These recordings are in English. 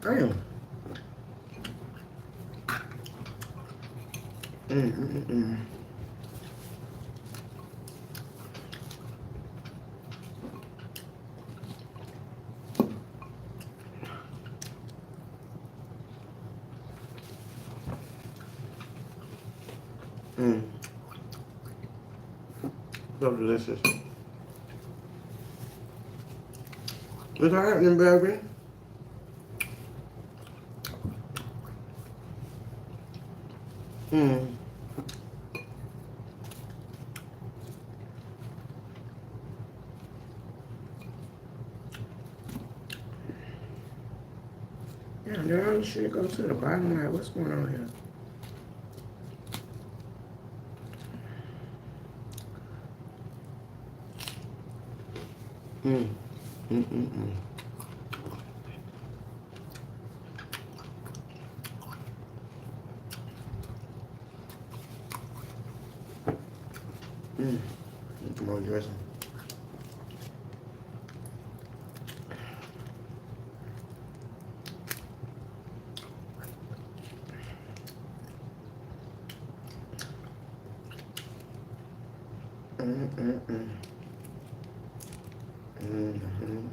Damn. Mm. So delicious. What's happening, baby? Mm. Yeah, now this shit go to the bottom. Like, what's going on here? Mm. Mm. Mm. Mm. Mm. Some more dressing. Mm. Mm. Mm. Mm-hmm.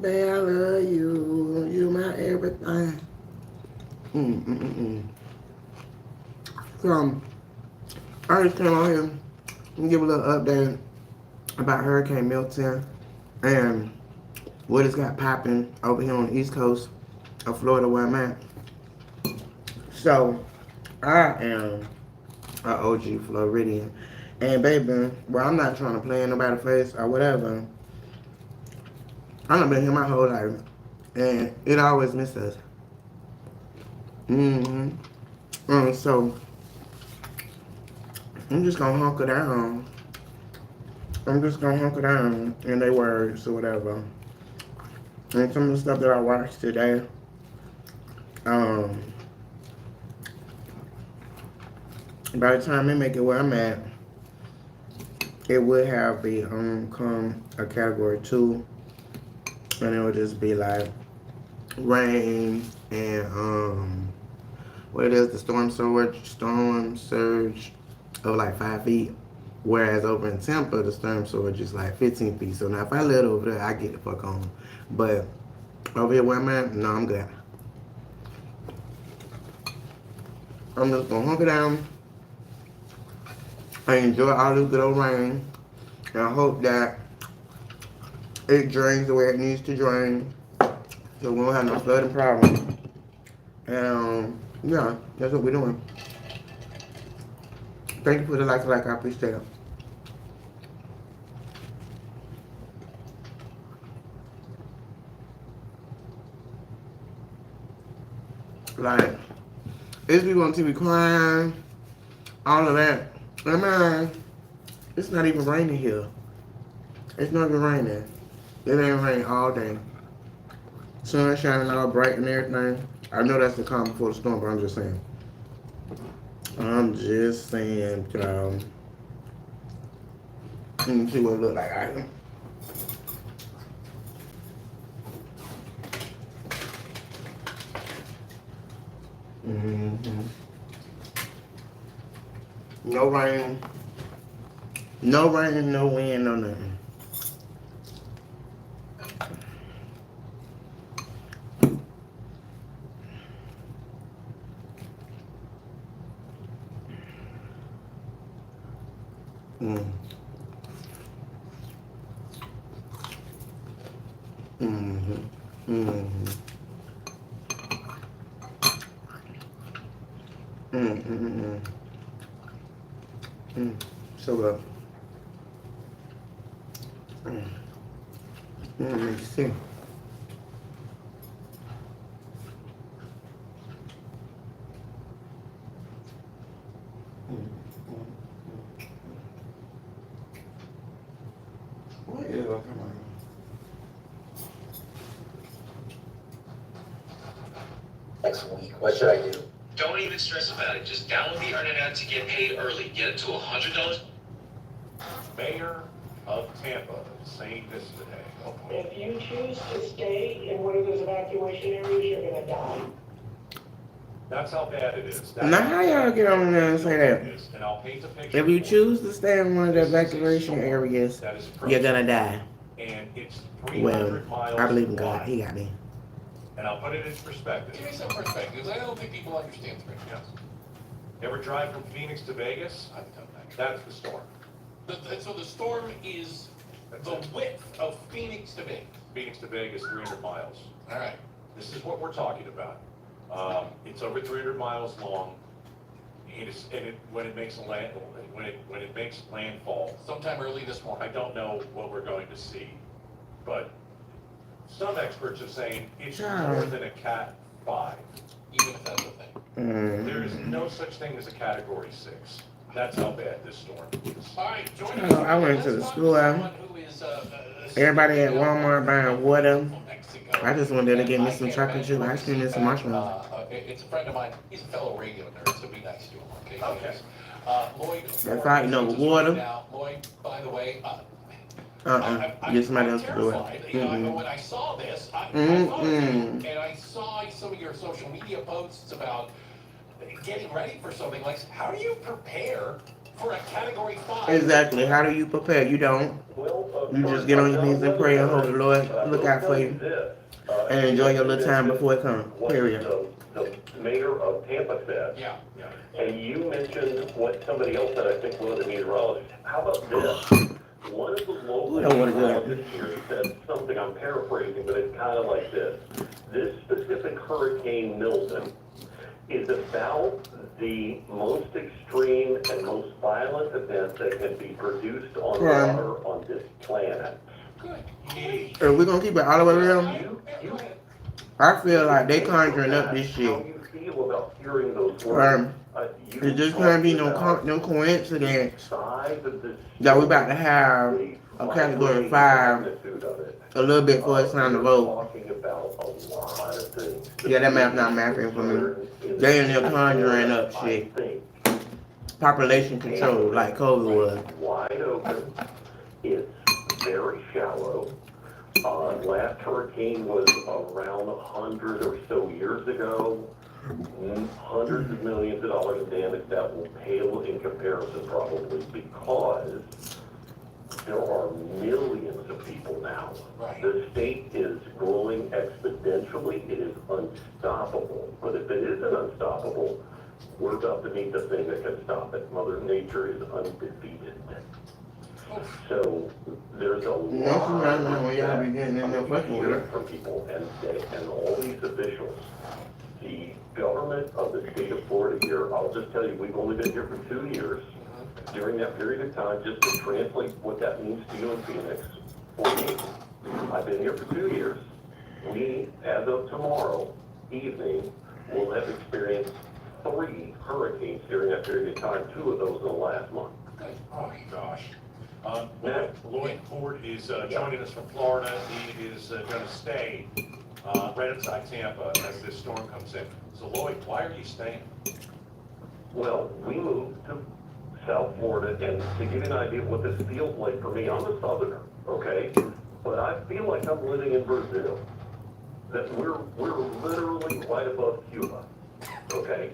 Babe, I love you. You my everything. Mm. Mm. Mm. Mm. So, I just came on here and give a little update about Hurricane Milton and what it's got popping over here on the East Coast of Florida where I'm at. So, I am a OG Floridian. And baby, well, I'm not trying to play in nobody's face or whatever. I done been here my whole life. And it always missed us. Mm-hmm. So, I'm just gonna hunker down. I'm just gonna hunker down in their words or whatever. And some of the stuff that I watched today, um, by the time they make it where I'm at, it would have become a category 2. And it would just be like rain and what is the storm surge of like 5 feet, whereas over in Tampa the storm surge is like 15 feet. So now if I live over there, I get the fuck on. But over here where I'm at, no, I'm good. I'm just gonna hunker down. I enjoy all this good old rain, and I hope that it drains the way it needs to drain, so we won't have no flooding problem. And yeah, that's what we're doing. Thank you for the like, I appreciate it. Like, it's people on TV crying, all of that. And man, it's not even raining here. It's not even raining. It ain't rain all day. Sun shining all bright and everything. I know that's the calm before the storm, but I'm just saying. I'm just saying, let me see what it look like out here. Mm-hmm. No rain. No rain, no wind, no nothing. Mm. Mm-hmm. Mm-hmm. Mm-hmm. Mm. So good. Mm. Let me see. What is it? Come on. Next week. What should I do? Don't even stress about it. Just download the Earn It app to get paid early. Get it to $100. Mayor of Tampa saying this today. If you choose to stay in one of those evacuation areas, you're gonna die. That's how bad it is. Now, how y'all get on there and say that? And I'll paint a picture. If you choose to stay in one of the evacuation areas, you're gonna die. And it's Well, 300 miles I believe in God. wide. He got me. And I'll put it in perspective. Give me some perspective. I don't think people understand the Yes. Ever drive from Phoenix to Vegas? I've done that. That's the storm. So the storm is the width of Phoenix to Vegas. Phoenix to Vegas, 300 miles. All right. This is what we're talking about. It's over 300 miles long. When it makes landfall, Sometime early this I morning. don't know what we're going to see, but some experts are saying it's Yeah. more than a Cat 5. Even if that's a thing. There is no such thing as a Category 6. That's how bad this storm is. All right, join Oh, us. I went to the Let's talk school, someone who is, Everybody at Walmart buying water. Mexico. I just wanted to get me I some can't chocolate imagine chip what ice we cream see and some back, marshmallows. It's a friend of mine. He's a fellow radio nerd, so be nice to him, okay? Okay. Lloyd. That's right, you know, with water. Now, Lloyd, by the way, Get somebody else to do it. terrified. You know, when I saw this, I thought of you, and I saw some of your social media posts about getting ready for something like. How do you prepare for a Category 5? Exactly. How do you prepare? You don't. You just get on your knees and pray and hope the Lord look out for you and enjoy your little time before it comes. Period. The mayor of Tampa said, Yeah. and you mentioned what somebody else said, I think one of the meteorologists. How about this? One of the local I don't wanna do that. meteorologists here said something, I'm paraphrasing, but it's kind of like this. This specific Hurricane Milton is about the most extreme and most violent event that can be produced on Right. water on this planet. Good. Are we gonna keep it all the way real? You I feel like they conjuring up this How shit. you feel about hearing those words? It just can't be no coincidence Size of this that we about to have a Category 5 magnitude of it. a little bit before it's time to We're vote. talking about a lot of things. Yeah, that math not mathing for me. They in there conjuring up shit. I think Population control like COVID was. wide open. It's very shallow. Last hurricane was around 100 or so years ago. Hundreds of millions of dollars of damage that will pale in comparison probably because there are millions of people now. Right. The state is growing exponentially. It is unstoppable. But if it isn't unstoppable, we're about to meet the thing that can stop it. Mother Nature is undefeated. So there's a lot when y'all be getting in there fucking with her. from people and all these officials. The government of the state of Florida here, I'll just tell you, we've only been here for 2 years. During that period of time, just to translate what that means to you in Phoenix, for me, I've been here for 2 years. We, as of tomorrow evening, will have experienced 3 hurricanes during that period of time, 2 of those in the last month. Oh my gosh. Lloyd Ford is joining us from Florida. He is going to stay right outside Tampa as this storm comes in. So Lloyd, why are you staying? Well, we moved to South Florida, and to give you an idea of what this feels like for me, I'm a southerner, okay? But I feel like I'm living in Brazil. That we're literally right above Cuba, okay?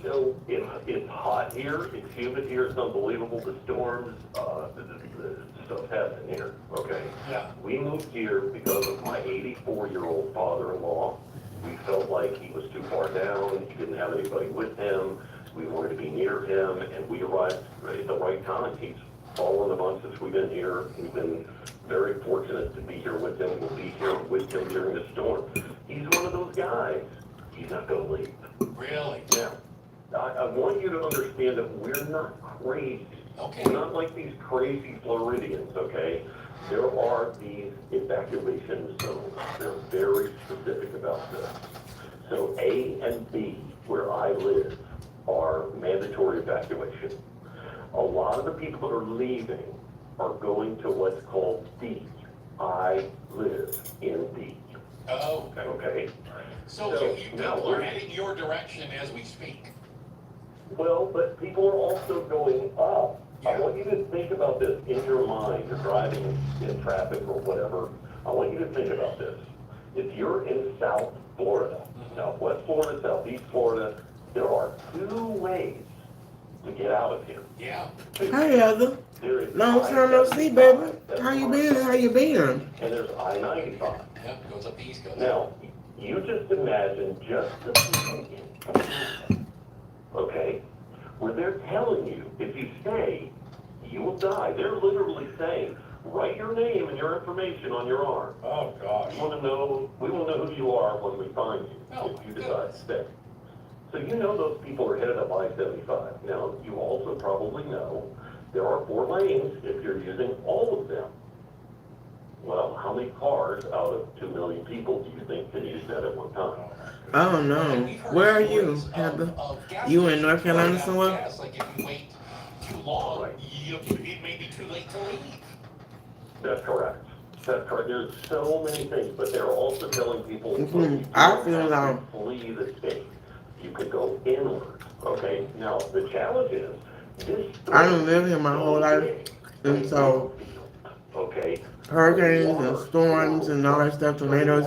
So it's hot here, it's humid here, it's unbelievable, the storms, the stuff happening here, okay? Yeah. We moved here because of my 84-year-old father-in-law. We felt like he was too far down, he didn't have anybody with him, we wanted to be near him, and we arrived at the right time. He's fallen a bunch since we've been here. We've been very fortunate to be here with him. We'll be here with him during the storm. He's one of those guys. He's not going to leave. Really? Now, I want you to understand that we're not crazy. Okay. We're not like these crazy Floridians, okay? There are these evacuation zones. They're very specific about this. So A and B, where I live, are mandatory evacuation. A lot of the people that are leaving are going to what's called D. I live in D. Oh, okay. Okay? So you people are heading your direction as we speak. Well, but people are also going up. I want you to think about this in your mind. You're driving in traffic or whatever. I want you to think about this. If you're in South Florida, Southwest Florida, Southeast Florida, there are two ways to get out of here. Yeah. Hey, Heather. There is Long time no see, baby. How you been? How you been? And there's I-95. Yep, goes up the East Coast. Now, you just imagine just the okay, where they're telling you if you stay, you will die. They're literally saying, write your name and your information on your arm. Oh, gosh. We want to know who you are when we find you, if you decide to stay. So you know those people are headed up I-75. Now, you also probably know there are 4 lanes if you're using all of them. Well, how many cars out of 2 million people do you think can use that at one time? I don't know. Where are you, Heather? You in North Carolina somewhere? Gas, like if you wait too long, Right. it may be too late to leave. That's correct. That's correct. There's so many things, but they're also telling people I feel like flee the state. You could go inward. Okay. Now the challenge is this. I done lived here my whole life, and so okay. hurricanes and storms and all that stuff, tornadoes,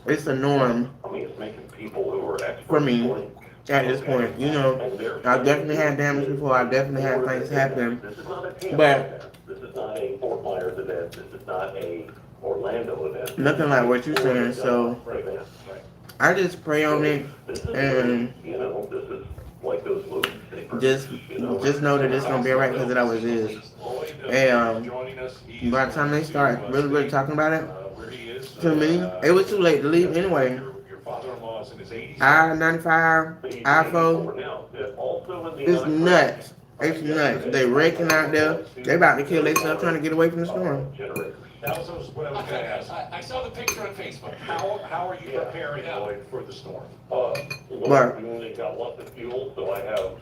it's a norm I mean, it's making people who are experts for me blink. at this point. You know, I definitely had damage before. I definitely had things happen, This is not a Tampa but event. This is not a Fort Myers event. This is not a Orlando event. nothing like what you're saying. So Event. I just pray on it and You know, this is like those movies. just know that it's gonna be alright because it always is. Lloyd, And joining us. He's by the time they start really talking about it, where he is. to me, it was too late to leave anyway. Your father-in-law is in his 80s. I-95, I-4, it's nuts. It's nuts. They wrecking out there. They about to kill themselves trying to get away from the storm. That was what I was going to ask. I saw the picture on Facebook. How are you preparing, Lloyd, for the storm? What? We only got lots of fuel, so I have.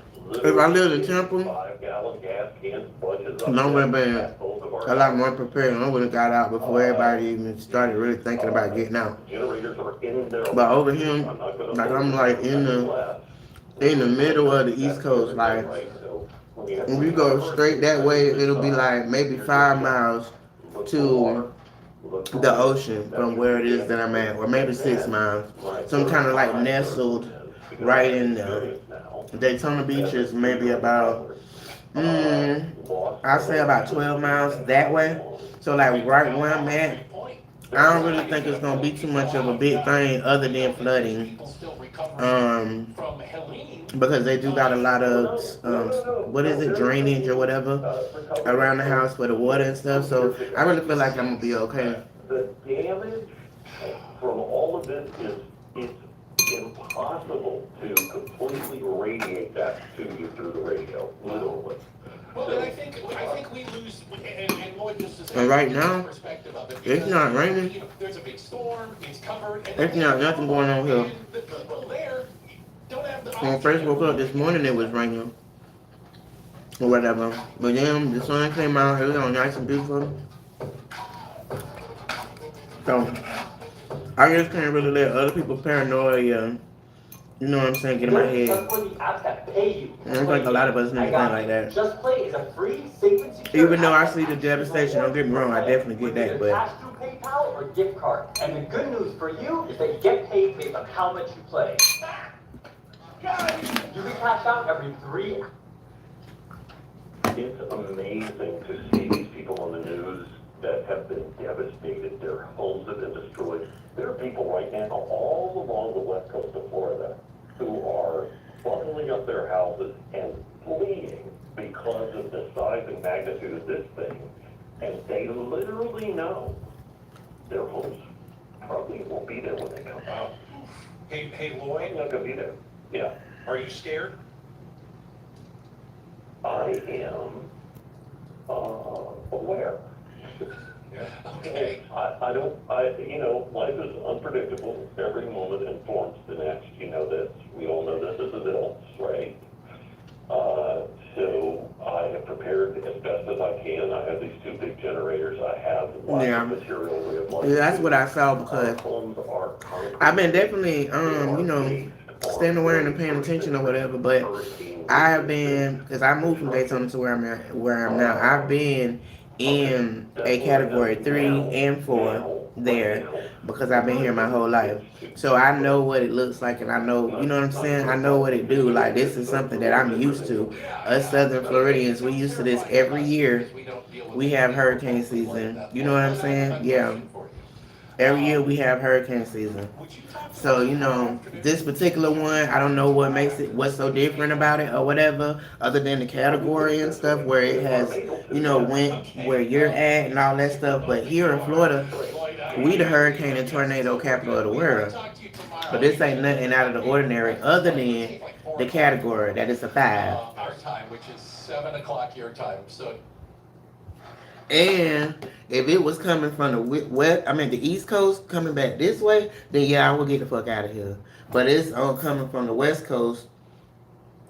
If I lived in Temple, 5-gallon gas cans, bunches of. no would have been a lot more prepared. I would have got out before everybody even started really thinking about getting out. Generators are in there. But over here, like I'm like in the middle of the East Coast. Like if you go straight that way, it'll be like maybe 5 miles to the ocean from where it is that I'm at, or maybe 6 miles. So I'm kind of like nestled right in there. Daytona Beach is maybe about, I'd say about 12 miles that way. So like right where I'm at, I don't really think it's gonna be too much of a big thing other than flooding. Because they do got a lot of, what is it, drainage or whatever around the house for the water and stuff. So I really feel like I'm gonna be okay. The damage from all of this is, it's impossible to completely radiate that to you through the radio, literally. Well, and I think we lose, and Lloyd just to say, And right now, perspective of it, it's not raining. you know, there's a big storm, it's covered. And There's not nothing going on here. the people there don't have the When I first woke up this morning, it was raining. or whatever. But then the sun came out, it was all nice and beautiful. So I just can't really let other people paranoia, you know what I'm saying, get in my Just head. play the apps that pay you. And I think a lot of us need to think like that. Just Play is a free, safe and secure Even though I app see the that actions devastation, don't get me wrong, I definitely get with that, either but cash through PayPal or gift card. And the good news for you is that you get paid based on how much you play. You can cash out every 3 hours. It's amazing to see these people on the news that have been devastated. Their homes have been destroyed. There are people right now all along the west coast of Florida who are bundling up their houses and fleeing because of the size and magnitude of this thing. And they literally know their homes probably won't be there when they come out. Hey, They're Lloyd, not gonna be there. Yeah, are you scared? I am, aware. Okay. Life is unpredictable. Every moment informs the next. You know this. We all know this as adults, right? So I have prepared as best as I can. I have these 2 big generators. I have lots yeah. of material. We have lots Yeah, that's of what I saw Our because homes are concrete. I've been definitely, They are based standing aware and paying attention or whatever, but I have been, because I moved from Daytona to where I'm now, I've been in a category 3 and 4 there because I've been here my whole life. So I know what it looks like and I know, you know what I'm saying? I know what it do. Like, this is something that I'm used to. Us Southern Floridians, we used to this every year. We have hurricane season. You know what I'm saying? Yeah. Every year we have hurricane season. So, this particular one, I don't know what makes it, what's so different about it or whatever, other than the category and stuff where it has, went where you're at and all that stuff. But here in Florida, we the hurricane and tornado capital of the world. But this ain't nothing out of the ordinary other than the category that is a 5. Our time, which is 7 o'clock your time, so. And if it was coming from the East Coast, coming back this way, then yeah, I would get the fuck out of here. But it's coming from the West Coast,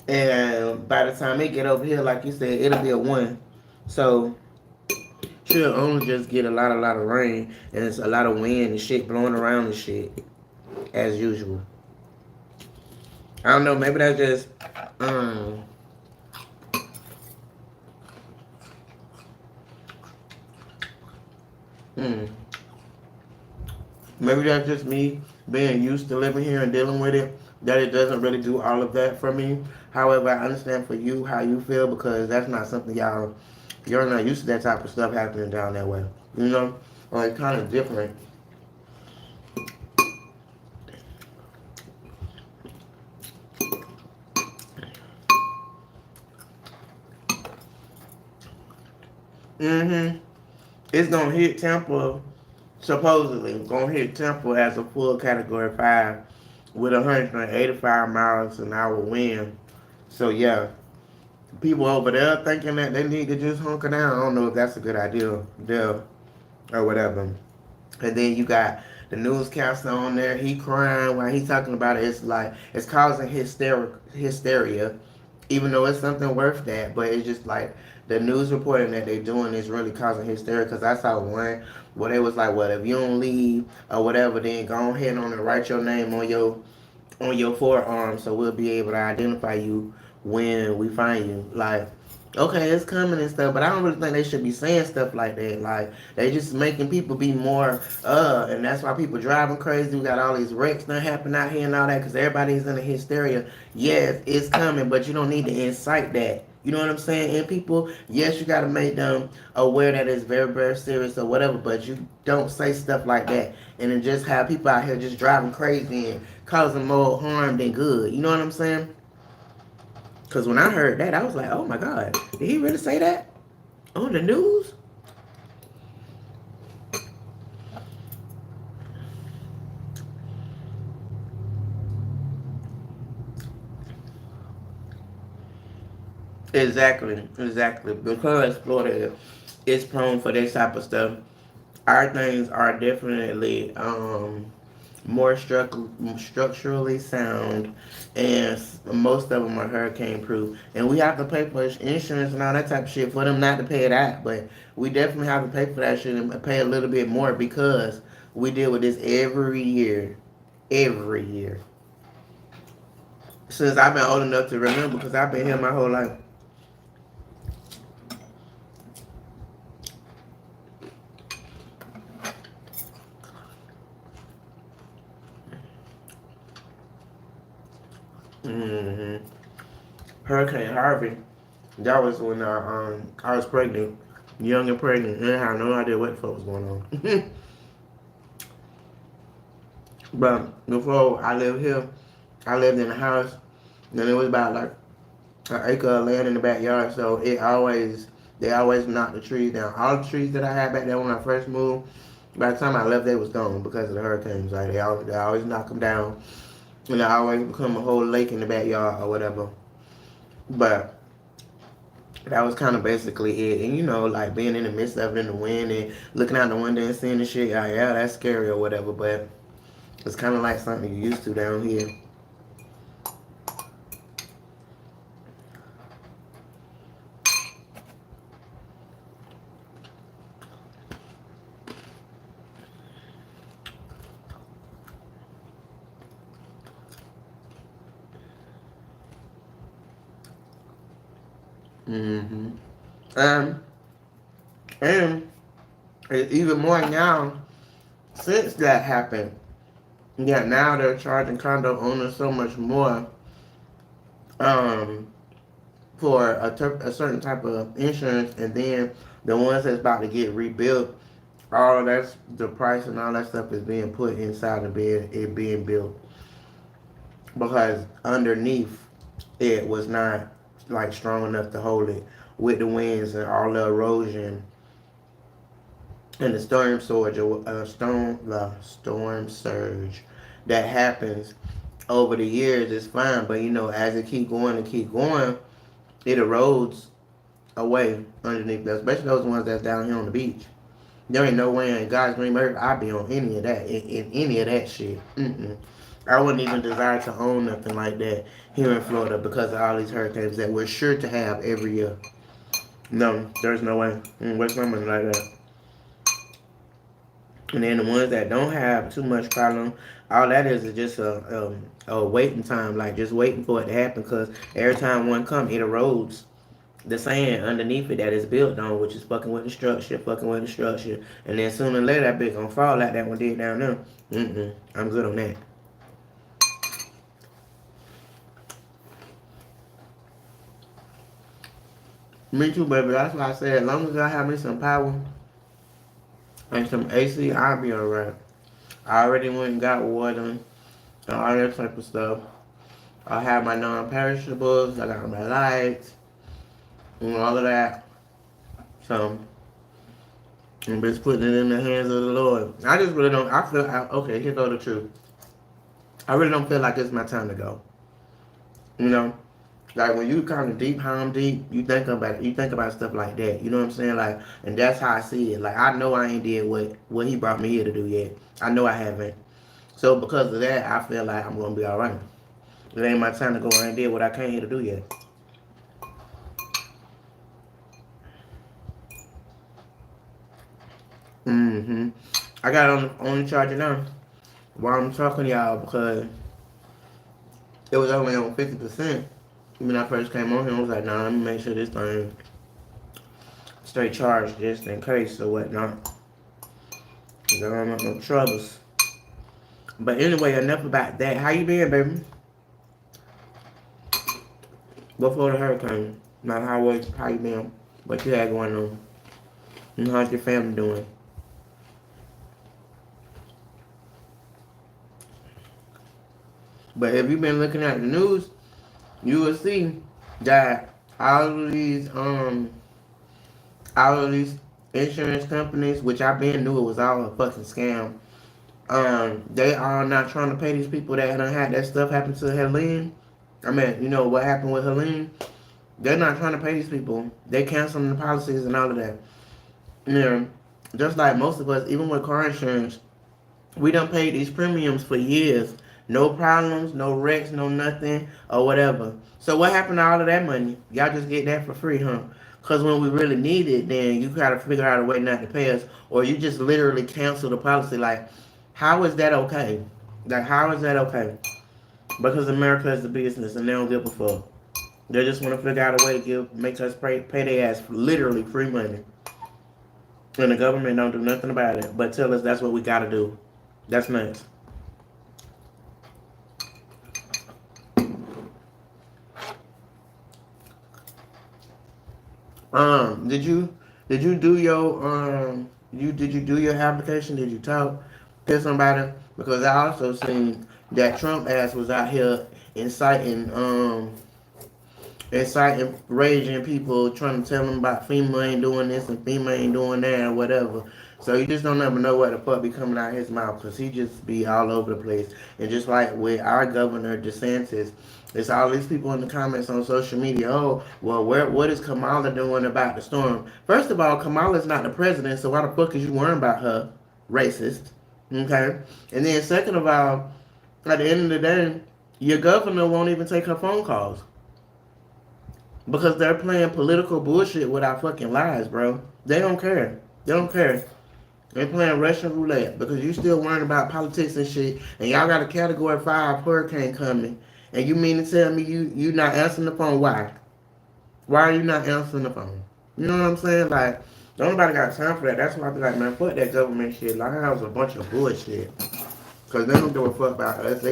and by the time it get over here, like you said, it'll be a 1. So she'll only just get a lot of rain, and it's a lot of wind and shit blowing around and shit, as usual. I don't know, maybe that's just, maybe that's just me being used to living here and dealing with it, that it doesn't really do all of that for me. However, I understand for you how you feel because that's not something you're not used to that type of stuff happening down that way. Or it's kind of different. It's gonna hit Tampa, supposedly, gonna hit Tampa as a full category 5 with 185 miles an hour wind. So yeah, people over there thinking that they need to just hunker down. I don't know if that's a good idea, or whatever. And then you got the newscaster on there. He crying while he talking about it. It's like it's causing hysteria, even though it's something worth that. But it's just like the news reporting that they're doing is really causing hysteria. Because I saw one where they was like, "Well, if you don't leave or whatever, then go ahead and write your name on your forearm, so we'll be able to identify you when we find you." Like, okay, it's coming and stuff, but I don't really think they should be saying stuff like that. Like, they just making people be more, and that's why people driving crazy. We got all these wrecks that happen out here and all that, because everybody's in a hysteria. Yes, it's coming, but you don't need to incite that. You know what I'm saying? And people, yes, you got to make them aware that it's very, very serious or whatever, but you don't say stuff like that and then just have people out here just driving crazy and causing more harm than good. You know what I'm saying? Because when I heard that, I was like, oh my God, did he really say that on the news? Exactly. Because Florida is prone for this type of stuff, our things are definitely more structurally sound, and most of them are hurricane proof. And we have to pay for insurance and all that type of shit for them not to pay that. But we definitely have to pay for that shit and pay a little bit more because we deal with this every year. Every year. Since I've been old enough to remember, because I've been here my whole life. hmm Hurricane Harvey. That was when I was pregnant, young and pregnant, and I had no idea what the fuck was going on. But before I lived here, I lived in a house, and it was about like an acre of land in the backyard. So they always knocked the trees down. All the trees that I had back there when I first moved, by the time I left, they was gone because of the hurricanes. Like they always knock them down, and they always become a whole lake in the backyard or whatever. But that was kind of basically it. And you know, like being in the midst of it in the wind and looking out the window and seeing the shit, yeah, that's scary or whatever. But it's kind of like something you used to down here. hmm Um, and it's even more now since that happened. Yeah, now they're charging condo owners so much more um, for a certain type of insurance, and then the ones that's about to get rebuilt, all that's the price and all that stuff is being put inside of it being built because underneath it was not like strong enough to hold it with the winds and all the erosion and the storm surge that happens over the years is fine, but you know, as it keep going and keep going, it erodes away underneath us, especially those ones that's down here on the beach. There ain't no way in God's green earth I'd be on any of that, in any of that shit. I wouldn't even desire to own nothing like that here in Florida because of all these hurricanes that we're sure to have every year. No, there's no way. Where's my money like that? And then the ones that don't have too much problem, all that is just a waiting time, like just waiting for it to happen. Because every time one come, it erodes the sand underneath it that is built on, which is fucking with the structure, and then sooner or later that bitch gonna fall like that one did down there. I'm good on that. Me too, baby. That's why I said, as long as I have me some power and some AC, I'll be alright. I already went and got water and all that type of stuff. I have my non-perishables. I got my lights and all of that. So I'm just putting it in the hands of the Lord. I just really don't. Okay, here go the truth. I really don't feel like it's my time to go. You know, like when you kind of deep, home deep, you think about it. You think about stuff like that. You know what I'm saying? Like, and that's how I see it. Like, I know I ain't did what He brought me here to do yet. I know I haven't. So because of that, I feel like I'm gonna be all right. It ain't my time to go and did what I came here to do yet. I got it on the charger now while I'm talking to y'all because it was only on 50%. When I first came on here, I was like, nah, let me make sure this thing stay charged just in case or whatnot. Cause I don't want no troubles. But anyway, enough about that. How you been, baby? Before the hurricane. Now, how you been? What you had going on? And how's your family doing? But if you've been looking at the news, you will see that all of these insurance companies, which I been knew it was all a fucking scam, they are not trying to pay these people that done had that stuff happen to Helene. I mean, you know what happened with Helene? They're not trying to pay these people. They canceling the policies and all of that. You know, just like most of us, even with car insurance, We done paid these premiums for years. No problems, no wrecks, no nothing, or whatever. So what happened to all of that money? Y'all just get that for free, huh? Because when we really need it, then you gotta figure out a way not to pay us, or you just literally cancel the policy. Like, how is that okay? Like, how is that okay? Because America is a business and they don't give a fuck. They just want to figure out a way to make us pay their ass literally free money. And the government don't do nothing about it, but tell us that's what we gotta do. That's nuts. Did you do your did you do your application? Did you talk to somebody? Because I also seen that Trump ass was out here inciting raging people, trying to tell them about FEMA ain't doing this and FEMA ain't doing that or whatever. So you just don't ever know what the fuck be coming out of his mouth because he just be all over the place. And just like with our governor DeSantis, it's all these people in the comments on social media. Oh, well, what is Kamala doing about the storm? First of all, Kamala's not the president, so why the fuck is you worrying about her? Racist. Okay? And then second of all, at the end of the day, your governor won't even take her phone calls. Because they're playing political bullshit with our fucking lives, bro. They don't care. They don't care. They're playing Russian roulette because you still worrying about politics and shit, and y'all got a Category 5 hurricane coming, and you mean to tell me you not answering the phone? Why? Why are you not answering the phone? You know what I'm saying? Like, nobody got time for that. That's why I be like, man, fuck that government shit. Like, that was a bunch of bullshit. Because they don't give a fuck about us.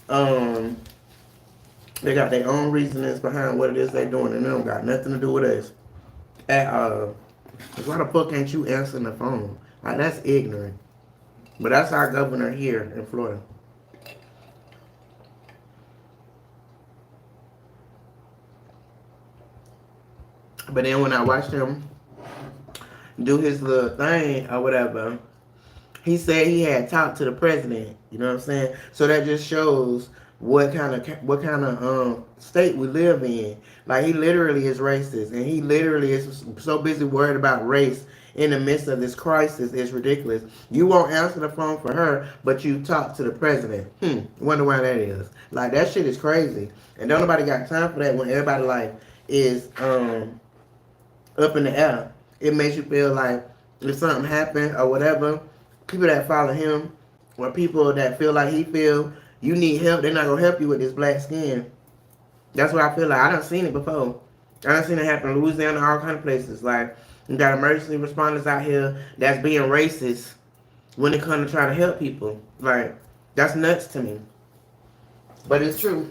Um, they got their own reasonings behind what it is they're doing, and they don't got nothing to do with us at all. Why the fuck ain't you answering the phone? Like, that's ignorant. But that's our governor here in Florida. But then when I watched him do his little thing or whatever, he said he had talked to the president. You know what I'm saying? So that just shows what kind of state we live in. Like, he literally is racist, and he literally is so busy worried about race in the midst of this crisis. It's ridiculous. You won't answer the phone for her, but you talk to the president. Wonder why that is. Like, that shit is crazy, and don't nobody got time for that when everybody life is up in the air. It makes you feel like if something happened or whatever, people that follow him or people that feel like he feel you need help, they're not gonna help you with this black skin. That's what I feel like. I done seen it before. I done seen it happen in Louisiana, all kind of places. Like, you got emergency responders out here that's being racist when it comes to trying to help people. Like, that's nuts to me. But it's true.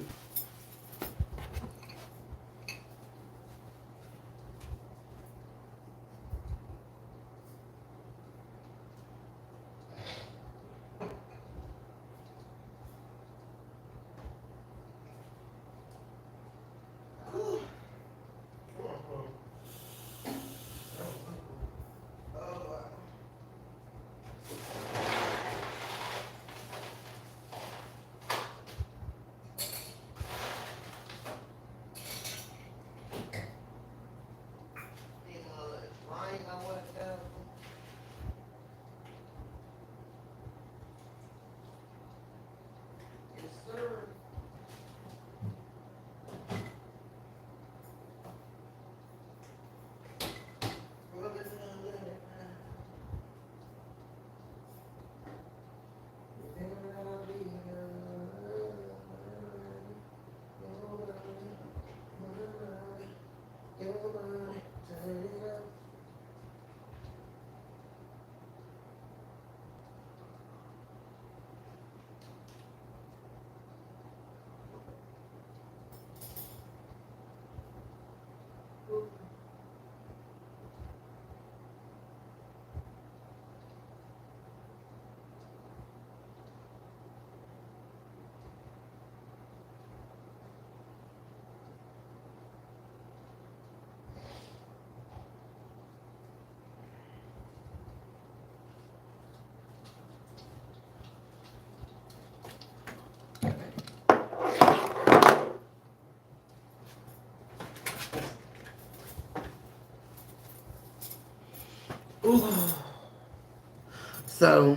So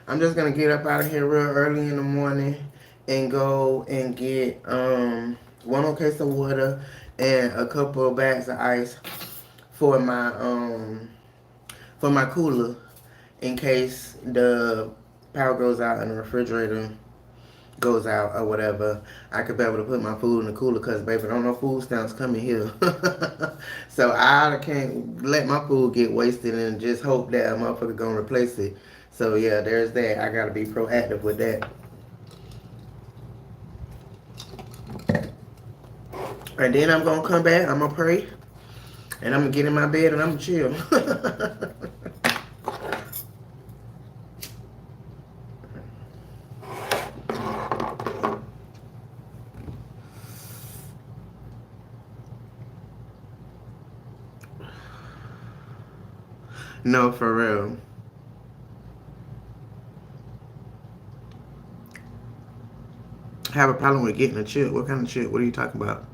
I'm just gonna get up out of here real early in the morning and go and get one case of water and a couple of bags of ice for my cooler in case the power goes out and the refrigerator goes out or whatever. I could be able to put my food in the cooler because, baby, I don't know food stamps coming here. So I can't let my food get wasted and just hope that a motherfucker gonna replace it. So yeah, there's that. I gotta be proactive with that. And then I'm gonna come back, I'm gonna pray, and I'm gonna get in my bed and I'm gonna chill. No, for real. Have a problem with getting a chip. What kind of chip? What are you talking about?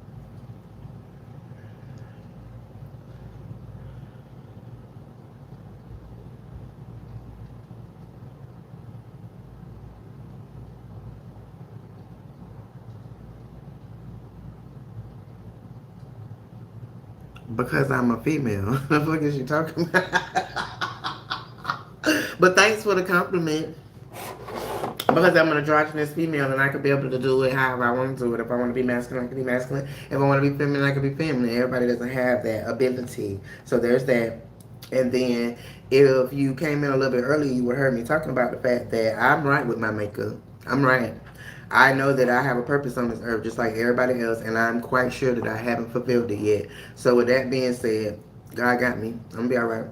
Because I'm a female. The fuck is she talking about? But thanks for the compliment. Because I'm an androgynous female and I could be able to do it however I want to do it. If I want to be masculine, I can be masculine. If I want to be feminine, I can be feminine. Everybody doesn't have that ability. So there's that. And then if you came in a little bit early, you would heard me talking about the fact that I'm right with my makeup. I'm right. I know that I have a purpose on this earth just like everybody else, and I'm quite sure that I haven't fulfilled it yet. So with that being said, God got me. I'm gonna be alright.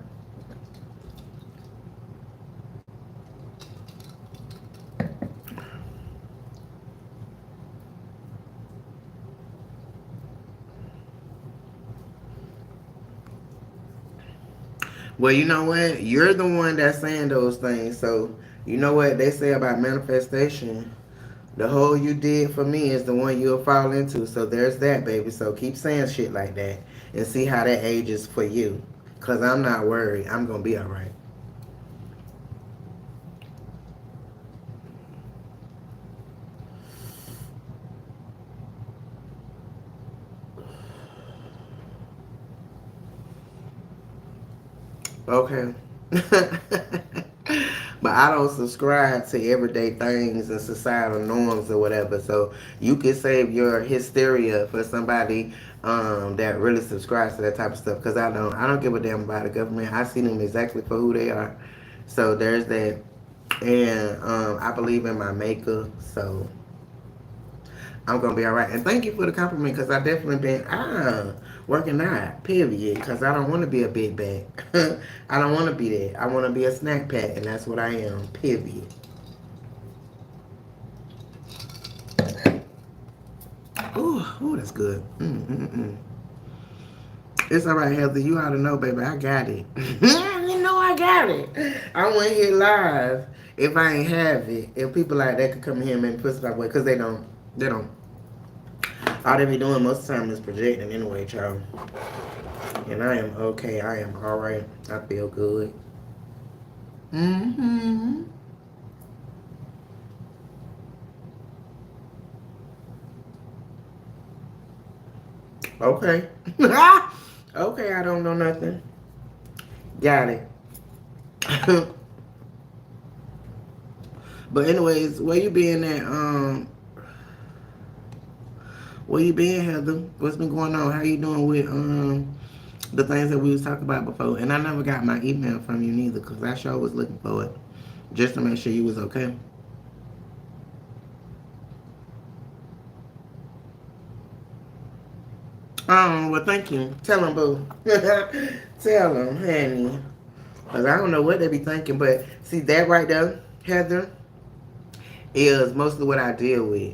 Well, you know what? You're the one that's saying those things. So, you know what they say about manifestation? The hole you did for me is the one you'll fall into. So, there's that, baby. So, keep saying shit like that and see how that ages for you. Because I'm not worried. I'm going to be all right. Okay. But I don't subscribe to everyday things and societal norms or whatever. So you can save your hysteria for somebody that really subscribes to that type of stuff. Because I don't. I don't give a damn about the government. I see them exactly for who they are. So there's that. And I believe in my maker. So I'm gonna be all right. And thank you for the compliment because I definitely been working out. Period. Because I don't want to be a big bag. I don't want to be that. I want to be a snack pack, and that's what I am. Period. Ooh, that's good. It's all right, Heather. You ought to know, baby. I got it. You know I got it. I went here live. If I ain't have it, if people like that could come here and make me pussy away, because they don't. They don't. All they be doing most of the time is projecting anyway, child. And I am okay. I am alright. I feel good. Mm-hmm. Okay. Okay, I don't know nothing. Got it. But anyways, where you been at? Where you been, Heather? What's been going on? How you doing with the things that we was talking about before? And I never got my email from you neither, cause I sure was looking for it, just to make sure you was okay. Well, thank you. Tell them, boo. Tell them, honey. Cause I don't know what they be thinking, but see that right there, Heather, is mostly what I deal with.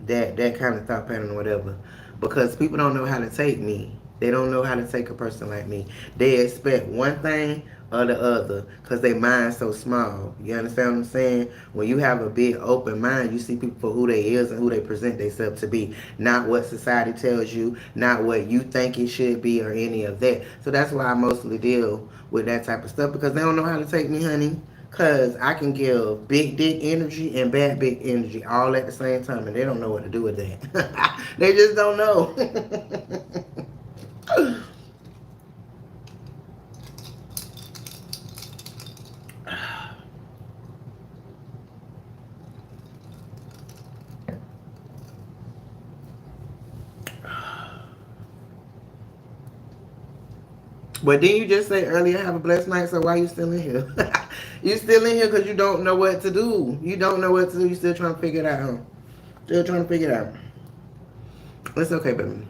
That kind of thought pattern or whatever. Because people don't know how to take me. They don't know how to take a person like me. They expect one thing or the other because they mind so small. You understand what I'm saying? When you have a big open mind, you see people for who they is and who they present themselves to be. Not what society tells you, not what you think it should be or any of that. So that's why I mostly deal with that type of stuff because they don't know how to take me, honey. Cause I can give big dick energy and bad big energy all at the same time, and they don't know what to do with that. They just don't know. But didn't you just say earlier, have a blessed night? So why you still in here? You still in here because you don't know what to do. You don't know what to do. You still trying to figure it out. Huh? Still trying to figure it out. It's okay, baby.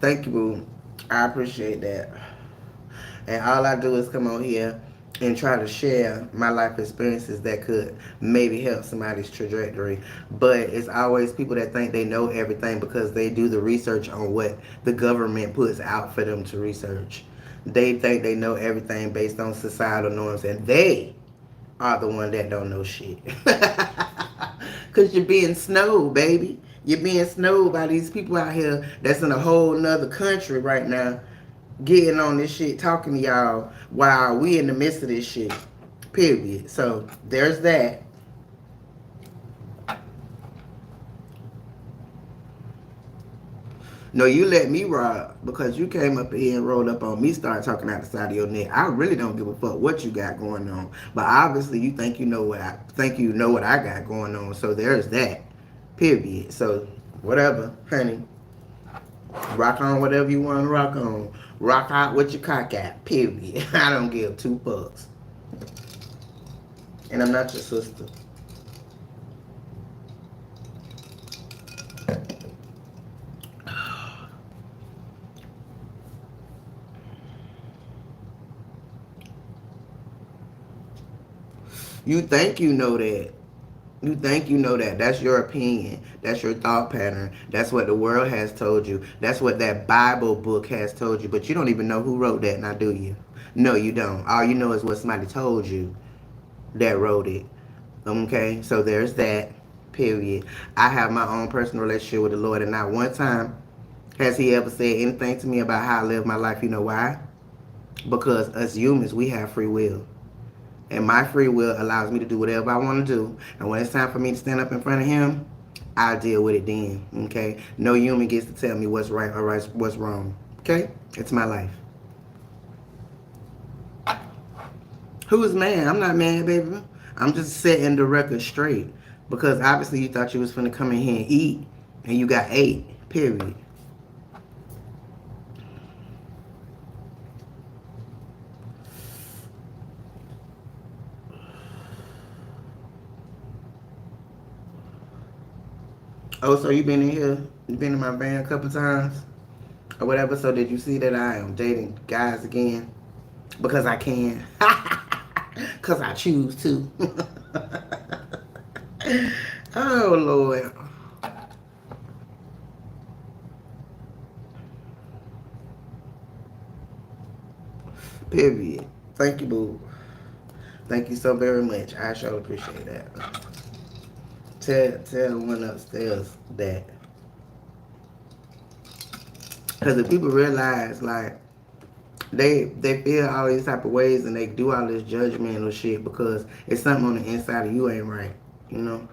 Thank you, boo. I appreciate that. And all I do is come on here and try to share my life experiences that could maybe help somebody's trajectory. But it's always people that think they know everything because they do the research on what the government puts out for them to research. They think they know everything based on societal norms, and they are the one that don't know shit. Because you're being snowed, baby. You're being snowed by these people out here that's in a whole nother country right now getting on this shit, talking to y'all while we in the midst of this shit. Period. So there's that. No, you let me rock because you came up here and rolled up on me, started talking out the side of your neck. I really don't give a fuck what you got going on. But obviously you think you know what I got going on. So there's that. Period. So whatever, honey. Rock on whatever you want to rock on. Rock out with your cock at. Period. I don't give two fucks. And I'm not your sister. You think you know that. You think you know that. That's your opinion. That's your thought pattern. That's what the world has told you. That's what that Bible book has told you. But you don't even know who wrote that, now do you? No, you don't. All you know is what somebody told you that wrote it. Okay? So there's that. Period. I have my own personal relationship with the Lord, and not one time has He ever said anything to me about how I live my life. You know why? Because us humans, we have free will. And my free will allows me to do whatever I want to do. And when it's time for me to stand up in front of Him, I'll deal with it then. Okay? No human gets to tell me what's right or what's wrong. Okay? It's my life. Who's mad? I'm not mad, baby. I'm just setting the record straight. Because obviously you thought you was finna come in here and eat. And you got ate. Period. Oh, so you been in here? You been in my van a couple times? Or whatever. So did you see that I am dating guys again? Because I can. Because I choose to. Oh, Lord. Period. Thank you, boo. Thank you so very much. I sure appreciate that. Tell the one upstairs that. Because if people realize, like, they feel all these type of ways and they do all this judgmental shit because it's something on the inside of you ain't right. You know?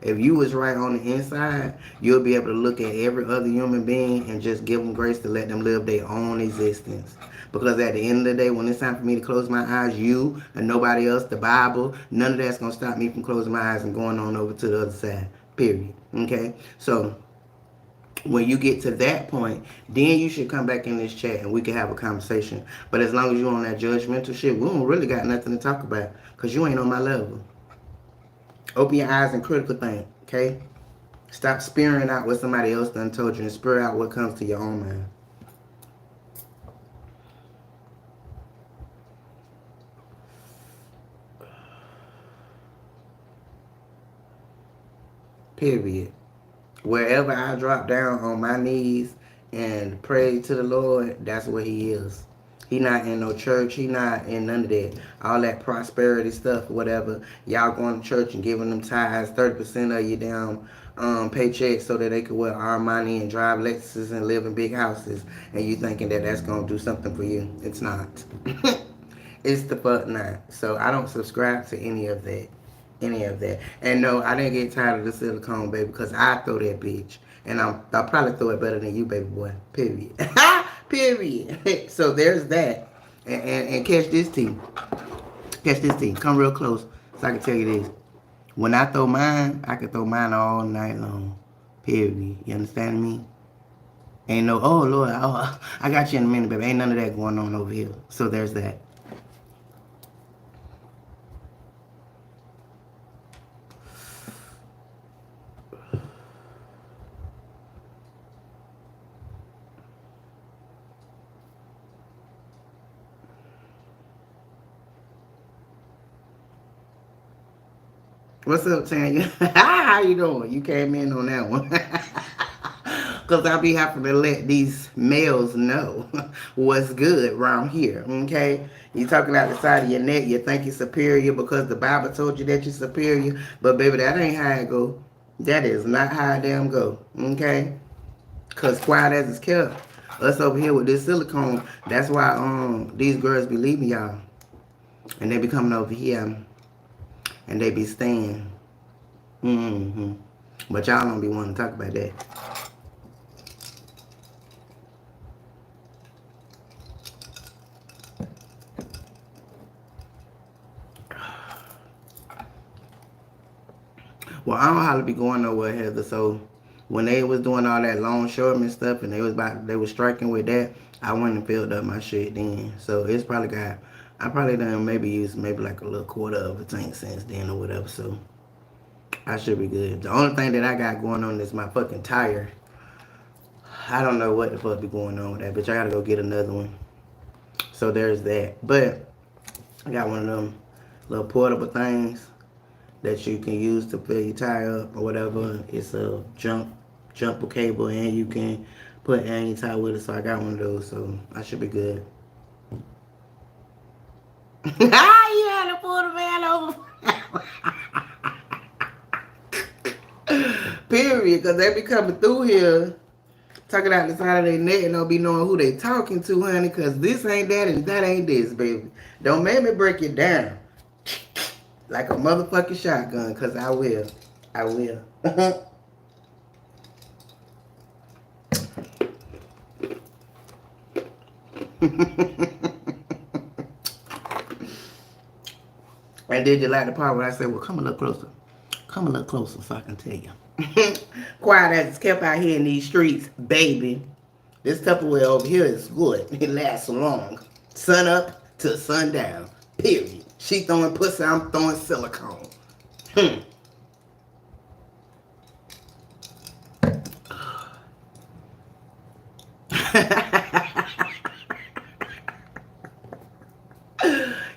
If you was right on the inside, you'll be able to look at every other human being and just give them grace to let them live their own existence. Because at the end of the day, when it's time for me to close my eyes, you and nobody else, the Bible, none of that's going to stop me from closing my eyes and going on over to the other side. Period. Okay? So when you get to that point, then you should come back in this chat and we can have a conversation. But as long as you're on that judgmental shit, we don't really got nothing to talk about because you ain't on my level. Open your eyes and critical think, okay? Stop spearing out what somebody else done told you and spear out what comes to your own mind. Period. Wherever I drop down on my knees and pray to the Lord, that's where He is. He not in no church. He not in none of that. All that prosperity stuff, whatever. Y'all going to church and giving them tithes, 30% of you down paychecks so that they could wear Armani and drive Lexuses and live in big houses, and you thinking that that's gonna do something for you. It's not. It's the fuck not. So I don't subscribe to any of that. Any of that. And no, I didn't get tired of the silicone, baby, because I throw that bitch. And I'll probably throw it better than you, baby boy. Period. Period. So there's that. And catch this tea. Catch this tea. Come real close so I can tell you this. When I throw mine, I can throw mine all night long. Period. You understand me? Ain't no, oh, Lord, oh, I got you in a minute, baby. Ain't none of that going on over here. So there's that. What's up, Tanya? How you doing? You came in on that one. Because I be having to let these males know what's good around here, okay? You talking out the side of your neck, you think you're superior because the Bible told you that you're superior. But, baby, that ain't how it go. That is not how it damn go, okay? Because quiet as it's kept. Us over here with this silicone, that's why these girls be leaving y'all. And they be coming over here. And they be staying. But y'all don't be wanting to talk about that. Well, I don't how to be going nowhere, Heather. So when they was doing all that longshoreman stuff and they was striking with that, I went and filled up my shit then. So it's probably got, I probably done maybe used maybe like a little quarter of a tank since then or whatever. So I should be good. The only thing that I got going on is my fucking tire. I don't know what the fuck be going on with that, bitch. I gotta go get another one. So there's that. But I got one of them little portable things that you can use to fill your tire up or whatever. It's a jumper cable, and you can put any tire with it. So I got one of those, so I should be good. You had to pull the man over. Period, because they be coming through here talking out the side of their neck and don't be knowing who they talking to, honey, because this ain't that and that ain't this, baby. Don't make me break it down like a motherfucking shotgun, because I will. I will. And did you like the part where I said, well, come a little closer. Come a little closer so I can tell you. Quiet as it's kept out here in these streets, baby. This Tupperware over here is good. It lasts long. Sun up to sundown. Period. She throwing pussy, I'm throwing silicone.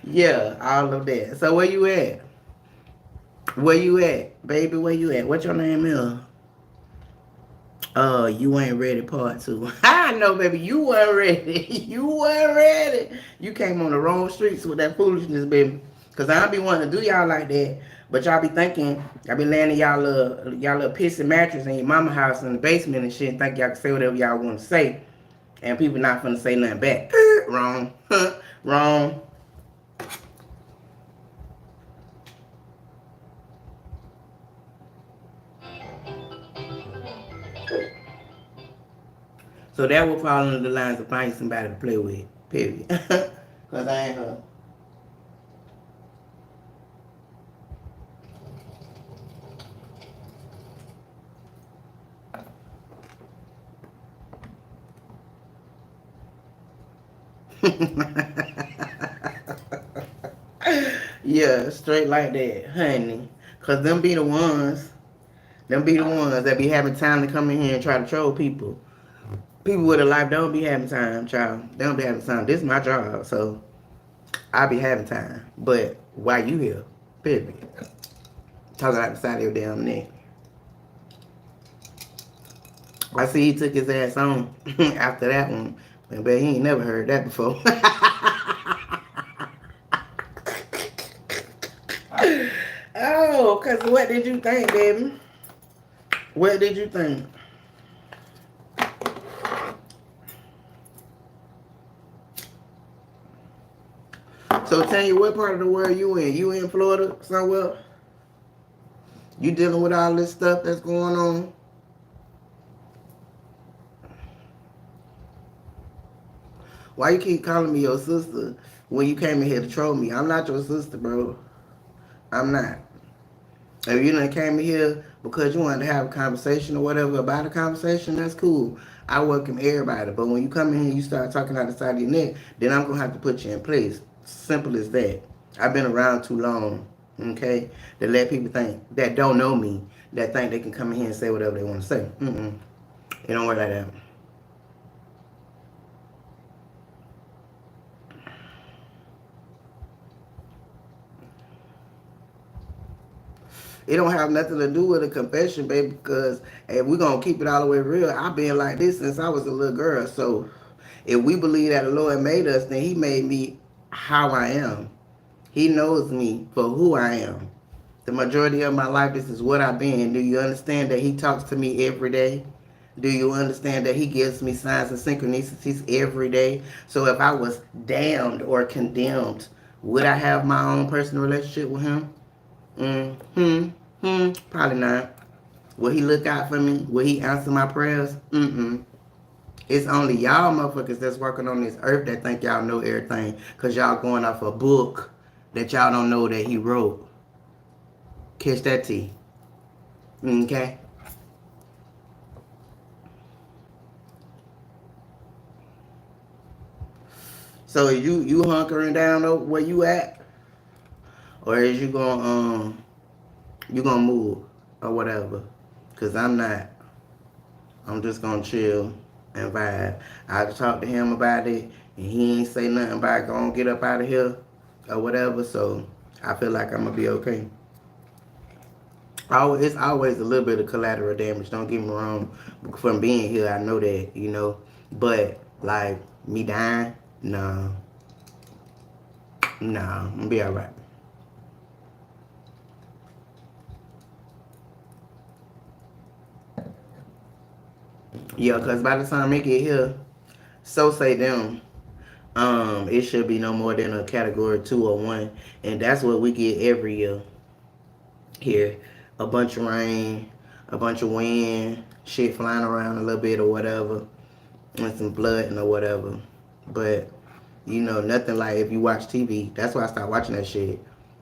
Yeah, all of that. So where you at? Where you at? Baby, where you at? What's your name is? You ain't ready part 2. I know, baby, you weren't ready. You weren't ready. You came on the wrong streets with that foolishness, baby. Because I don't be wanting to do y'all like that. But y'all be thinking, y'all be laying in y'all little pissy mattress in your mama house in the basement and shit and think y'all can say whatever y'all want to say. And people not finna say nothing back. Wrong. Wrong. So that will fall under the lines of finding somebody to play with. Period. Because I ain't her. Yeah, straight like that, honey. Because them be the ones that be having time to come in here and try to troll people. People with a life don't be having time, child. They don't be having time. This is my job, so I be having time. But why you here? Period. Talking out the side of your damn neck. I see he took his ass on after that one. But he ain't never heard that before. Oh, because what did you think, baby? What did you think? So tell you what part of the world you in? You in Florida somewhere? You dealing with all this stuff that's going on? Why you keep calling me your sister when you came in here to troll me? I'm not your sister, bro. I'm not. If you done came in here because you wanted to have a conversation or whatever about a conversation, that's cool. I welcome everybody. But when you come in here and you start talking out the side of your neck, then I'm going to have to put you in place. Simple as that. I've been around too long, okay, to let people think that don't know me, that think they can come in here and say whatever they want to say. It don't work like that. It don't have nothing to do with a confession, baby, because if we're going to keep it all the way real, I've been like this since I was a little girl. So if we believe that the Lord made us, then he made me how I am. He knows me for who I am. The majority of my life, this is what I've been. Do you understand that he talks to me every day? Do you understand that he gives me signs and synchronicities every day? So if I was damned or condemned, would I have my own personal relationship with him? Probably not. Will he look out for me? Will he answer my prayers? It's only y'all motherfuckers that's working on this earth that think y'all know everything. Because y'all going off a book that y'all don't know that he wrote. Catch that tea. Okay? So is you hunkering down where you at? Or is you gonna move or whatever? Cause I'm not. I'm just gonna chill and vibe. I talked to him about it and he ain't say nothing about gonna get up out of here or whatever, so I feel like I'm gonna be okay. It's always a little bit of collateral damage, don't get me wrong. From being here, I know that, But, like, me dying? No. No, I'm gonna be alright. Yeah, because by the time they get here, so say them, it should be no more than a category 2 or 1. And that's what we get every year here. A bunch of rain, a bunch of wind, shit flying around a little bit or whatever, and some blood or whatever. But, nothing like if you watch TV. That's why I stopped watching that shit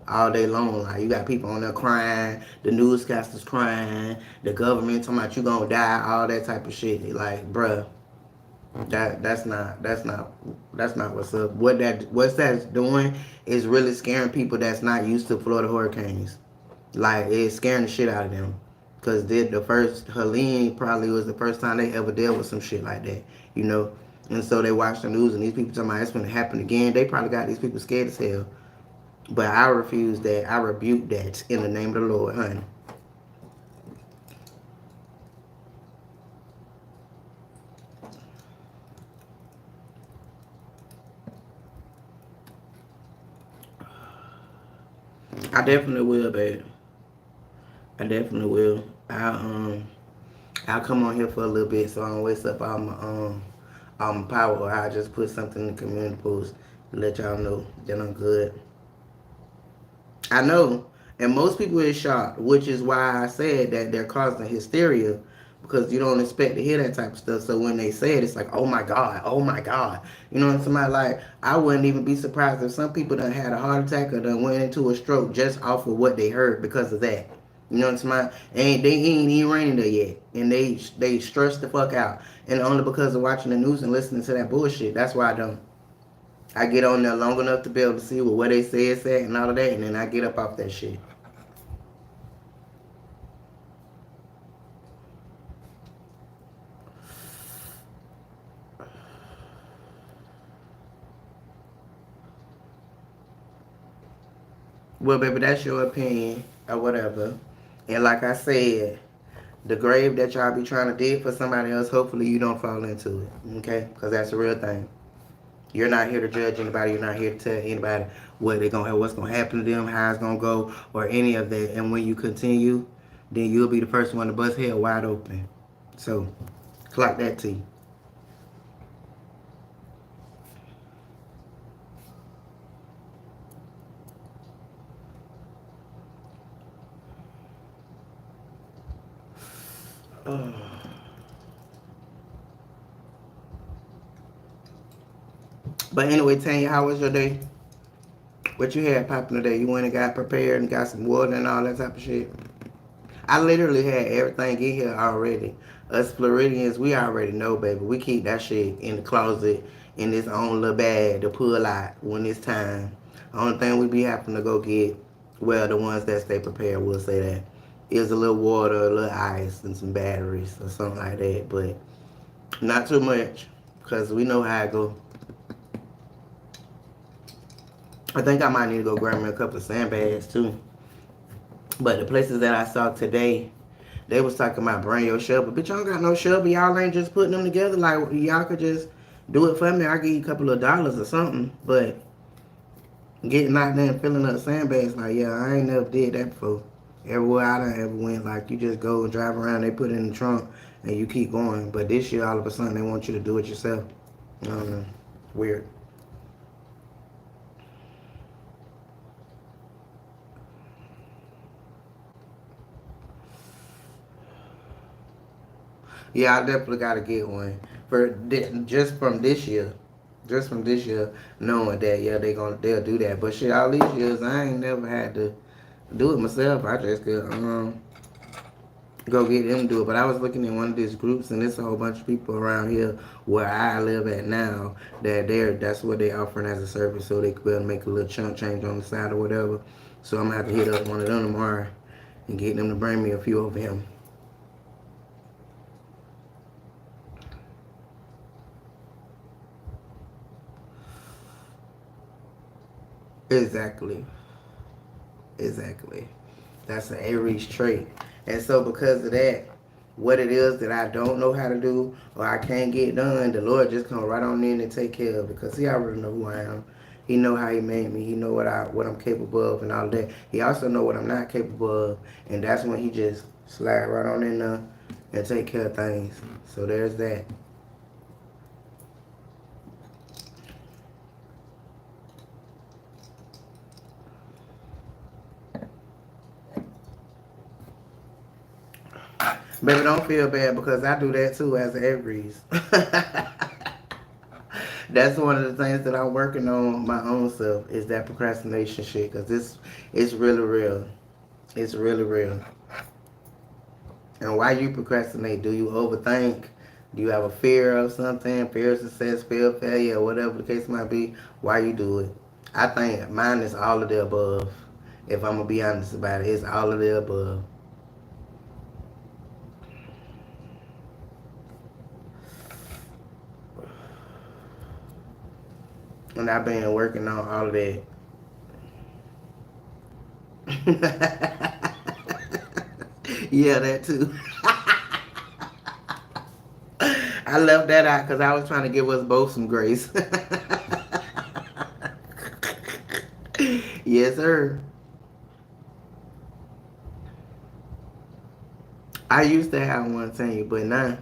all day long. Like, you got people on there crying, the newscasters crying, the government talking about you gonna die, all that type of shit. Like, bruh, that's not what's up. What's that's doing is really scaring people that's not used to Florida hurricanes. Like, it's scaring the shit out of them. Cause the first Helene probably was the first time they ever dealt with some shit like that. And so they watch the news and these people talking about it's gonna happen again. They probably got these people scared as hell. But I refuse that. I rebuke that in the name of the Lord, honey. I definitely will, babe. I definitely will. I'll come on here for a little bit so I don't waste up all my power, or I'll just put something in the community post to let y'all know that I'm good. I know. And most people is shocked, which is why I said that they're causing hysteria, because you don't expect to hear that type of stuff. So when they say it, it's like, oh my God, oh my God. You know what I'm saying? Like, I wouldn't even be surprised if some people done had a heart attack or done went into a stroke just off of what they heard because of that. You know what I'm saying? And they ain't even raining there yet. And they stressed the fuck out. And only because of watching the news and listening to that bullshit. That's why I don't. I get on there long enough to be able to see what they say is at and all of that, and then I get up off that shit. Well, baby, that's your opinion or whatever. And like I said, the grave that y'all be trying to dig for somebody else, hopefully you don't fall into it, okay? Because that's a real thing. You're not here to judge anybody. You're not here to tell anybody what's gonna happen to them, how it's gonna go, or any of that. And when you continue then you'll be the first one to bust hell wide open. So, clock that T. But anyway, Tanya, how was your day? What you had popping today? You went and got prepared and got some water and all that type of shit? I literally had everything in here already. Us Floridians, we already know, baby. We keep that shit in the closet in its own little bag to pull out when it's time. Only thing we be having to go get, well, the ones that stay prepared will say that, is a little water, a little ice, and some batteries or something like that. But not too much, because we know how it go. I think I might need to go grab me a couple of sandbags, too. But the places that I saw today, they was talking about bring your shovel. Bitch, y'all got no shovel. Y'all ain't just putting them together. Like, y'all could just do it for me. I'll give you a couple of dollars or something. But getting out there and filling up sandbags, like, yeah, I ain't never did that before. Everywhere I done ever went, like, you just go and drive around, they put it in the trunk, and you keep going. But this year, all of a sudden, they want you to do it yourself. I don't know. Weird. Yeah, I definitely gotta get one for just from this year, knowing that yeah they'll do that. But shit, all these years I ain't never had to do it myself. I just could go get them to do it. But I was looking in one of these groups and there's a whole bunch of people around here where I live at now that's what they offering as a service, so they could be able to make a little chunk change on the side or whatever. So I'm gonna have to hit up one of them tomorrow and get them to bring me a few over here. Exactly. Exactly. That's an Aries trait. And so because of that, what it is that I don't know how to do or I can't get done, the Lord just come right on in and take care of it because he already know who I am. He know how he made me. He know what I'm capable of and all that. He also know what I'm not capable of. And that's when he just slide right on in there and take care of things. So there's that. Baby, don't feel bad because I do that too as an Aries. That's one of the things that I'm working on my own self is that procrastination shit because it's really real. It's really real. And why you procrastinate? Do you overthink? Do you have a fear of something? Fear of success, fear of failure, whatever the case might be? Why you do it? I think mine is all of the above. If I'm going to be honest about it, it's all of the above. And I've been working on all of that. Yeah, that too. I left that out because I was trying to give us both some grace. Yes, sir. I used to have one thing, but now,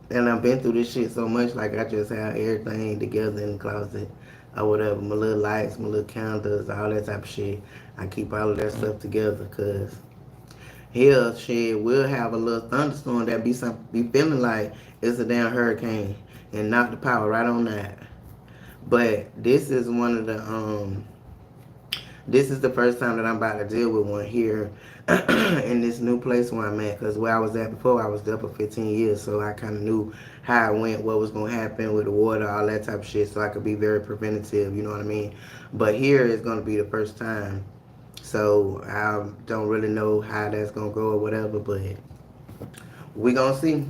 and I've been through this shit so much, like I just have everything together in the closet or whatever. My little lights, my little candles, all that type of shit. I keep all of that stuff together because here, shit, we'll have a little thunderstorm that be feeling like it's a damn hurricane and knock the power right on that. But this is one of the this is the first time that I'm about to deal with one here in this new place where I'm at. Because where I was at before, I was there for 15 years. So I kind of knew how it went, what was going to happen with the water, all that type of shit. So I could be very preventative, you know what I mean? But here is going to be the first time. So I don't really know how that's going to go or whatever. But we going to see.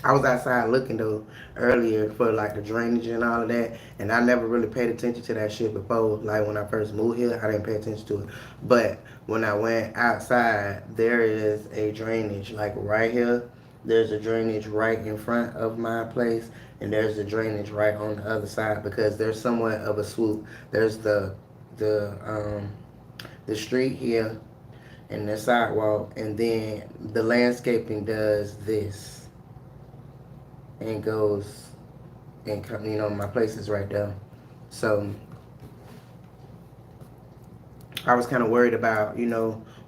I was outside looking though earlier for like the drainage and all of that, and I never really paid attention to that shit before. Like when I first moved here, I didn't pay attention to it. But when I went outside, there is a drainage like right here. There's a drainage right in front of my place, and there's a drainage right on the other side because there's somewhat of a swoop. There's the street here. and the sidewalk, and then the landscaping does this and goes and my place is right there. So I was kind of worried about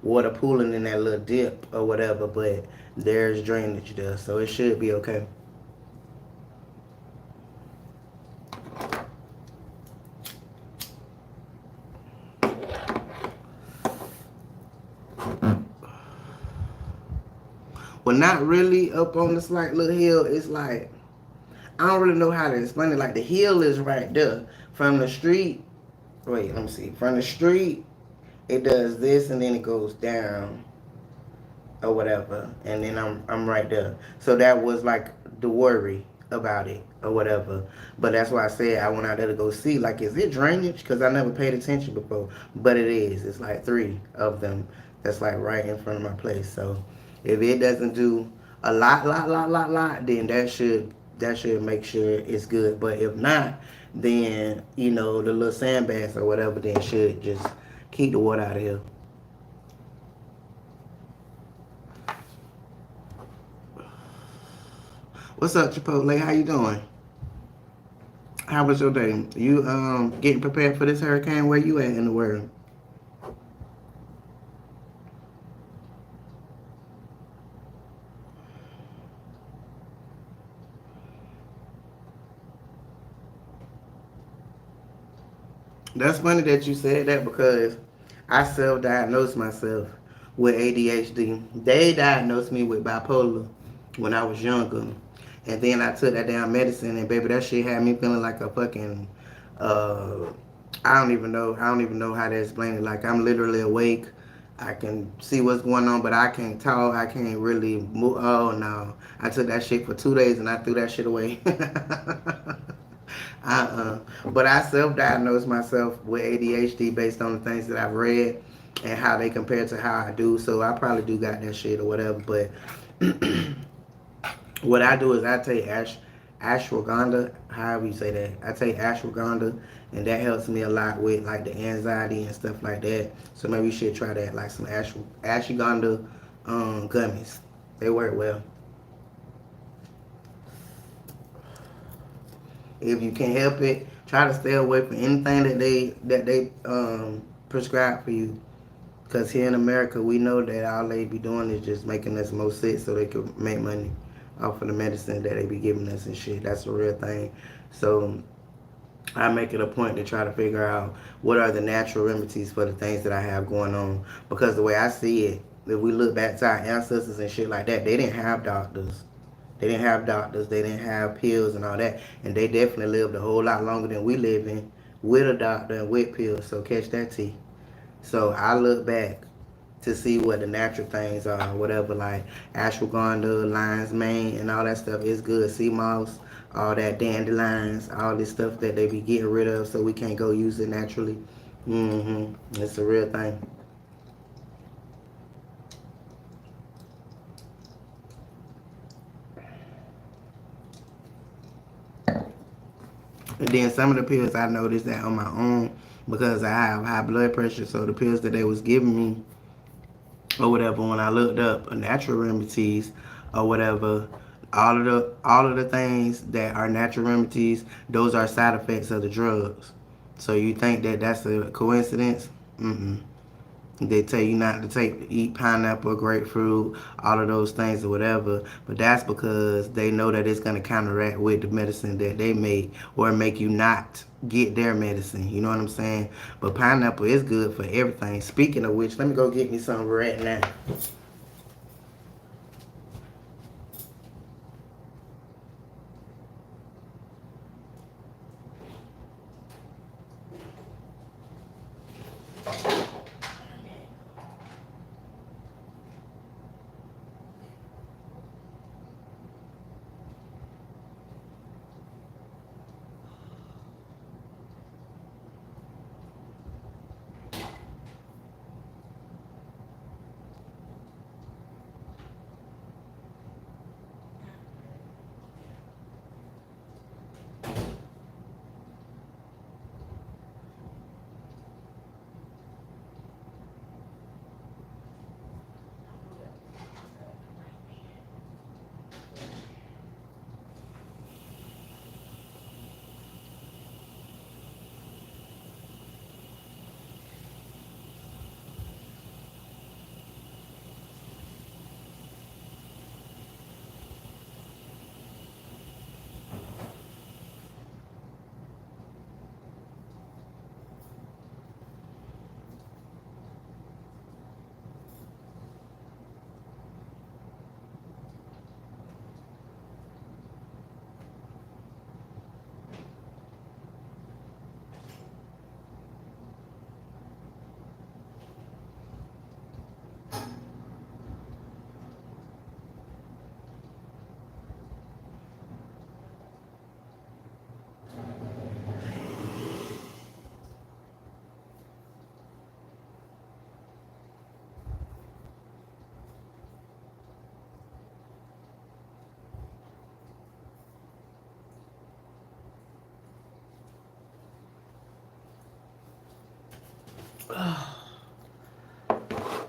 water pooling in that little dip or whatever, but there's drainage there, so it should be okay. Well, not really up on the slight little hill. It's like, I don't really know how to explain it. Like, the hill is right there. From the street, wait, let me see. From the street, it does this and then it goes down or whatever. And then I'm right there. So that was like the worry about it or whatever. But that's why I said I went out there to go see, like, is it drainage? Because I never paid attention before. But it is. It's like 3 of them that's like right in front of my place. So if it doesn't do a lot, then that should make sure it's good. But if not, then the little sandbags or whatever then should just keep the water out of here. What's up, Chipotle? How you doing? How was your day? You getting prepared for this hurricane? Where you at in the world? That's funny that you said that because I self-diagnosed myself with ADHD. They diagnosed me with bipolar when I was younger. And then I took that damn medicine and baby that shit had me feeling like a fucking uh I don't even know how to explain it. Like I'm literally awake. I can see what's going on, but I can't talk. I can't really move. Oh no. I took that shit for 2 days and I threw that shit away. But I self-diagnosed myself with ADHD based on the things that I've read and how they compare to how I do. So I probably do got that shit or whatever. But what I do is I take ashwagandha, however you say that. I take ashwagandha, and that helps me a lot with like the anxiety and stuff like that. So maybe you should try that, like some ashwagandha gummies. They work well. If you can help it, try to stay away from anything that they prescribe for you. Cause here in America, we know that all they be doing is just making us more sick so they can make money off of the medicine that they be giving us and shit. That's a real thing. So I make it a point to try to figure out what are the natural remedies for the things that I have going on. Because the way I see it, if we look back to our ancestors and shit like that, they didn't have doctors. They didn't have doctors. They didn't have pills and all that. And they definitely lived a whole lot longer than we live in with a doctor and with pills. So catch that tea. So I look back to see what the natural things are, whatever, like ashwagandha, lion's mane, and all that stuff is good. Sea moss, all that dandelions, all this stuff that they be getting rid of so we can't go use it naturally. It's a real thing. And then some of the pills I noticed that on my own because I have high blood pressure. So the pills that they was giving me or whatever, when I looked up natural remedies or whatever, all of the things that are natural remedies, those are side effects of the drugs. So you think that that's a coincidence? Mm-mm. They tell you not to eat pineapple, grapefruit, all of those things or whatever, but that's because they know that it's gonna counteract with the medicine that they make or make you not get their medicine. You know what I'm saying? But pineapple is good for everything. Speaking of which, let me go get me some right now.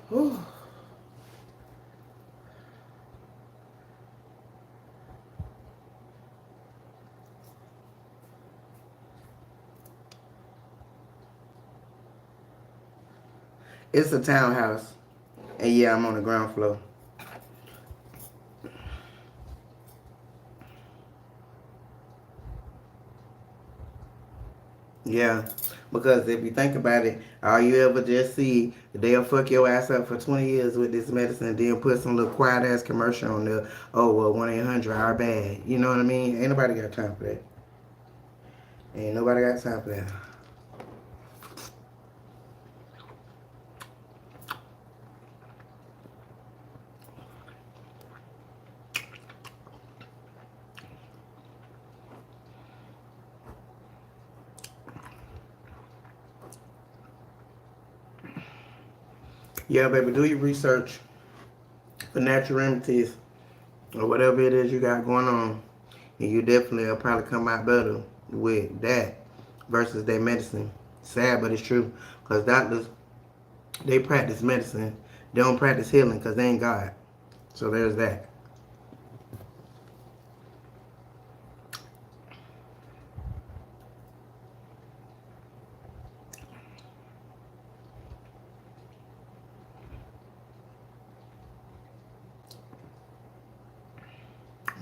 Whew. It's a townhouse. And yeah, I'm on the ground floor. Yeah, because if you think about it, all you ever just see, they'll fuck your ass up for 20 years with this medicine, then put some little quiet ass commercial on there. Oh, well, 1-800, our bad. You know what I mean? Ain't nobody got time for that. Ain't nobody got time for that. Yeah, baby, do your research for natural remedies or whatever it is you got going on. And you definitely will probably come out better with that versus their medicine. Sad, but it's true. Because doctors, they practice medicine. They don't practice healing because they ain't God. So there's that.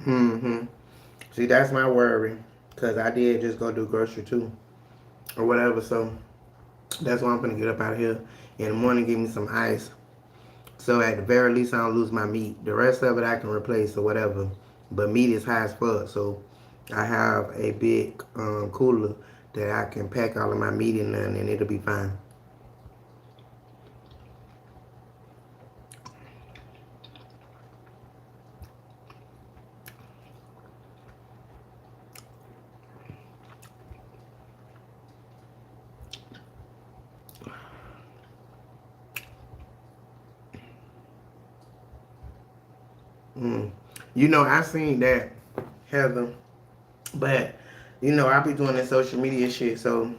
Mm-hmm. See, that's my worry. Because I did just go do grocery too. Or whatever. So that's why I'm going to get up out of here in the morning, give me some ice. So at the very least, I don't lose my meat. The rest of it I can replace or whatever. But meat is high as fuck. So I have a big cooler that I can pack all of my meat in there and it'll be fine. Mm. You know, I seen that, Heather. But, you know, I be doing this social media shit. So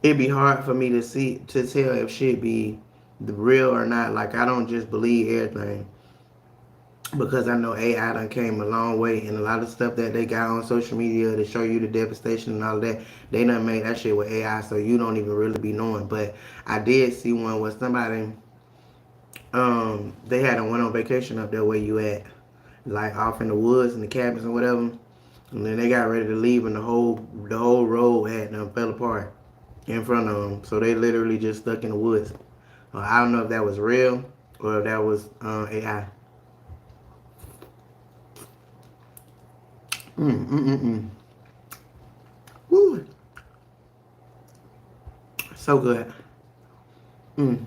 it'd be hard for me to tell if shit be the real or not. Like, I don't just believe everything. Because I know AI done came a long way, and a lot of stuff that they got on social media to show you the devastation and all of that, they done made that shit with AI, so you don't even really be knowing. But I did see one where somebody, they had went on vacation up there where you at, like off in the woods and the cabins and whatever, and then they got ready to leave, and the whole road had them fell apart in front of them, so they literally just stuck in the woods. I don't know if that was real or if that was AI. Mm. Woo. So good. Mm.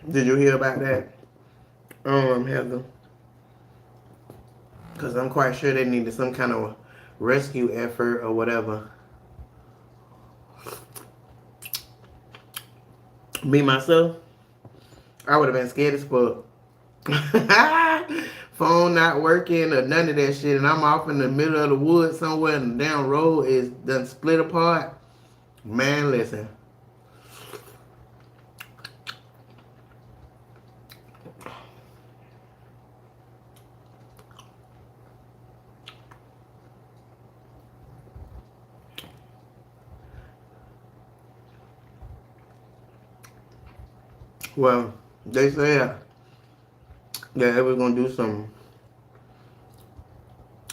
Did you hear about that, Heather? Because I'm quite sure they needed some kind of rescue effort or whatever. Me, myself, I would have been scared as fuck. Phone not working or none of that shit, and I'm off in the middle of the woods somewhere, and the damn road is done split apart. Man, listen. Well, they said that they was gonna do some.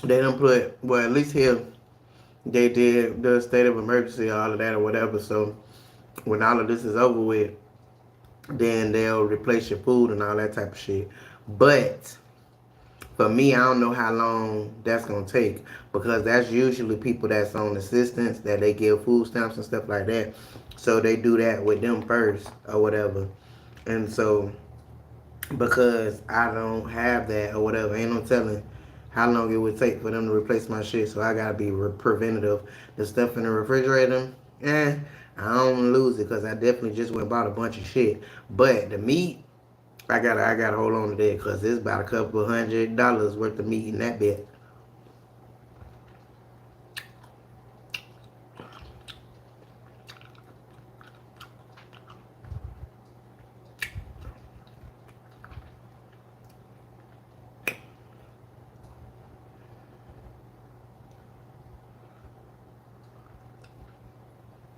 They done put, well, at least here they did the state of emergency, all of that or whatever. So when all of this is over with, then they'll replace your food and all that type of shit. But for me, I don't know how long that's gonna take because that's usually people that's on assistance that they give food stamps and stuff like that. So they do that with them first or whatever. And so because I don't have that or whatever, ain't no telling how long it would take for them to replace my shit. So I gotta be preventative. The stuff in the refrigerator, I don't lose it because I definitely just went and bought a bunch of shit. But the meat, I gotta hold on to that because it's about a couple $100 worth of meat in that bit.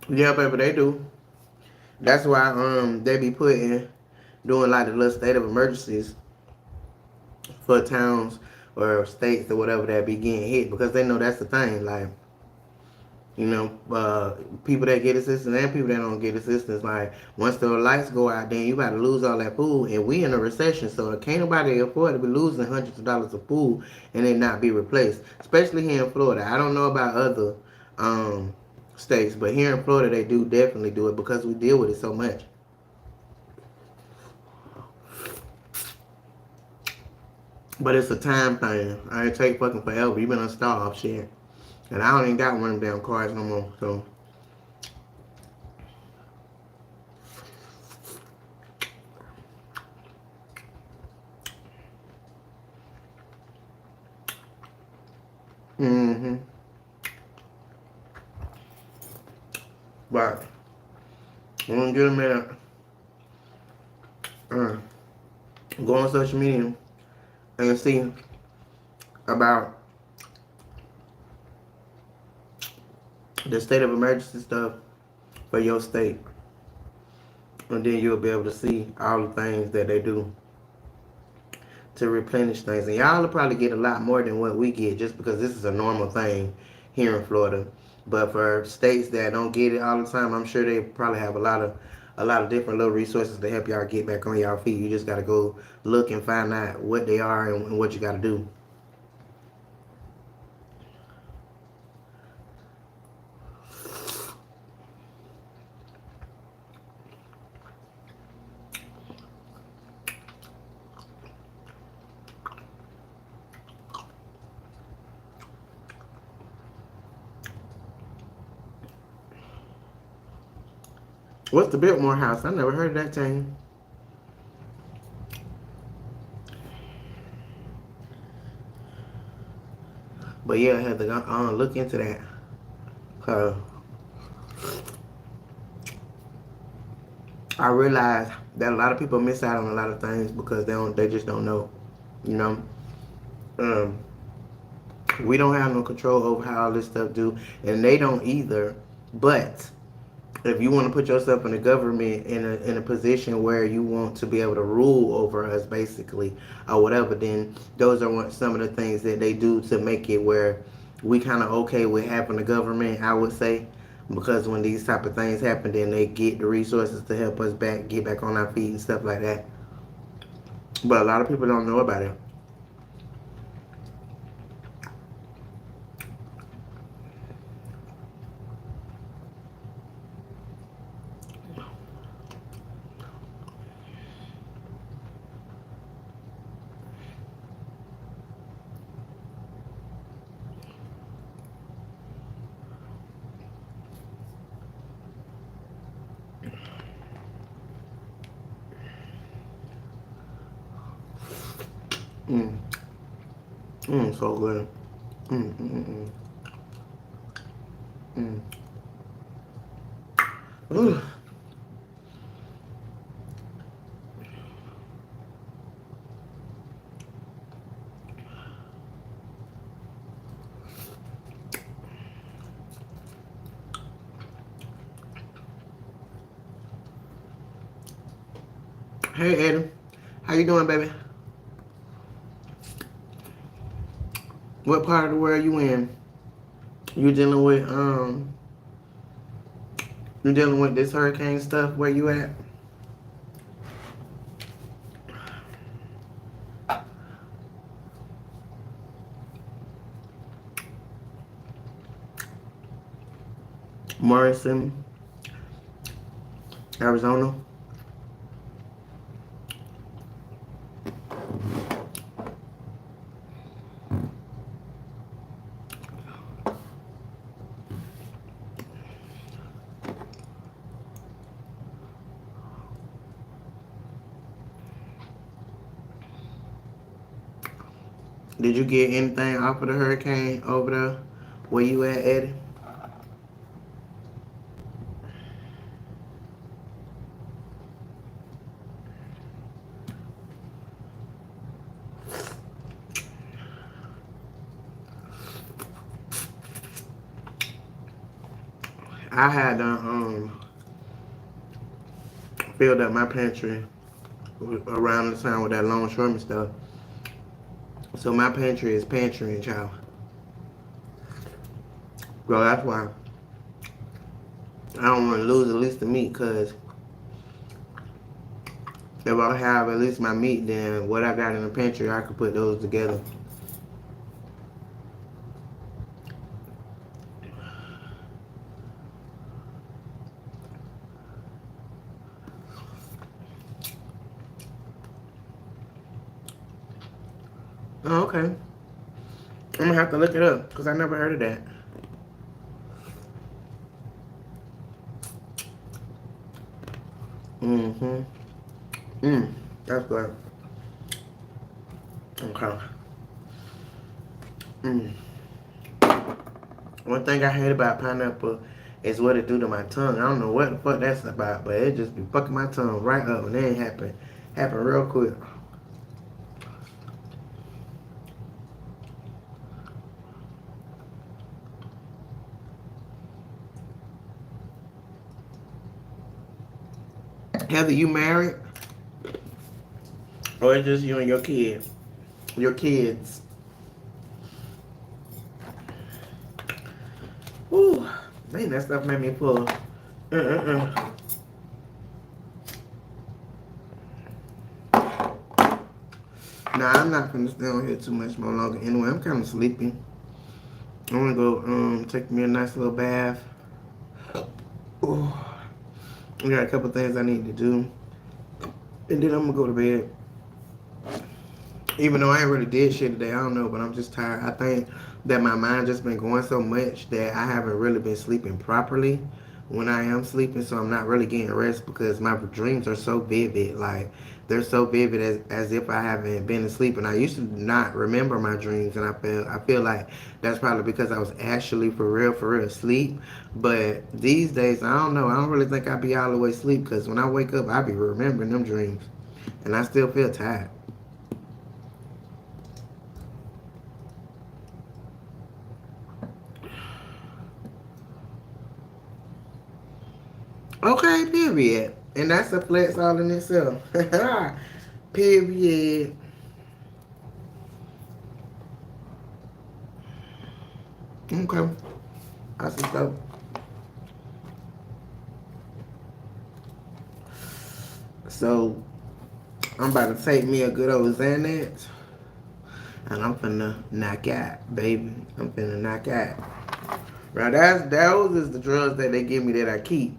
Yeah, baby, they do. That's why they be doing like the little state of emergencies for towns or states or whatever that be getting hit because they know that's the thing. Like, people that get assistance and people that don't get assistance. Like, once the lights go out, then you got to lose all that food, and we in a recession, so can't nobody afford to be losing hundreds of dollars of food and it not be replaced. Especially here in Florida. I don't know about other um, states, but here in Florida they do definitely do it because we deal with it so much. But it's a time thing. I ain't take fucking forever. You been unstarved, shit. And I don't even got one of them damn cars no more. So, but I'm gonna get a minute. Go on social media and see about the state of emergency stuff for your state. And then you'll be able to see all the things that they do to replenish things. And y'all will probably get a lot more than what we get just because this is a normal thing here in Florida. But for states that don't get it all the time, I'm sure they probably have a lot of different little resources to help y'all get back on y'all feet. You just gotta go look and find out what they are and what you gotta do. What's the Biltmore House? I never heard of that thing. But yeah, I had to look into that. I realized that a lot of people miss out on a lot of things because they just don't know. You know, um, we don't have no control over how all this stuff do, and they don't either. But if you want to put yourself in the government in a position where you want to be able to rule over us, basically, or whatever, then those are some of the things that they do to make it where we kind of okay with having the government, I would say, because when these type of things happen, then they get the resources to help us get back on our feet and stuff like that. But a lot of people don't know about it. Mm. So good. Mm, mm, mm, mm. Ooh. Hey, Adam. How you doing, baby? What part of the world you in? You dealing with you dealing with this hurricane stuff? Where you at? Morrison, Arizona. Did you get anything off of the hurricane over there where you at, Eddie? I had filled up my pantry around the time with that longshoreman stuff. So my pantry is pantrying, child. So that's why I don't want to lose at least the meat, because if I have at least my meat, then what I got in the pantry, I could put those together. Oh, okay. I'm gonna have to look it up because I never heard of that. Mm-hmm. That's good. Okay. One thing I hate about pineapple is what it do to my tongue. I don't know what the fuck that's about, but it just be fucking my tongue right up, and it happen real quick. Heather, you married? Or it's just you and your kid? Your kids? Whew. Man, that stuff made me pull. Nah, I'm not gonna stay on here too much more longer. Anyway, I'm kind of sleepy. I wanna go take me a nice little bath. Ooh. I got a couple things I need to do, and then I'm gonna go to bed. Even though I ain't really did shit today, I don't know, but I'm just tired. I think that my mind just been going so much that I haven't really been sleeping properly when I am sleeping, so I'm not really getting rest because my dreams are so vivid. Like, they're so vivid as if I haven't been asleep. And I used to not remember my dreams, and I feel like that's probably because I was actually for real asleep. But these days, I don't know. I don't really think I'd be all the way asleep, because when I wake up, I be remembering them dreams, and I still feel tired. Okay, period. And that's a flex all in itself. Period. Okay. That's what's up. So, I'm about to take me a good old Xanax, and I'm finna knock out, baby. I'm finna knock out. Now, those is the drugs that they give me that I keep.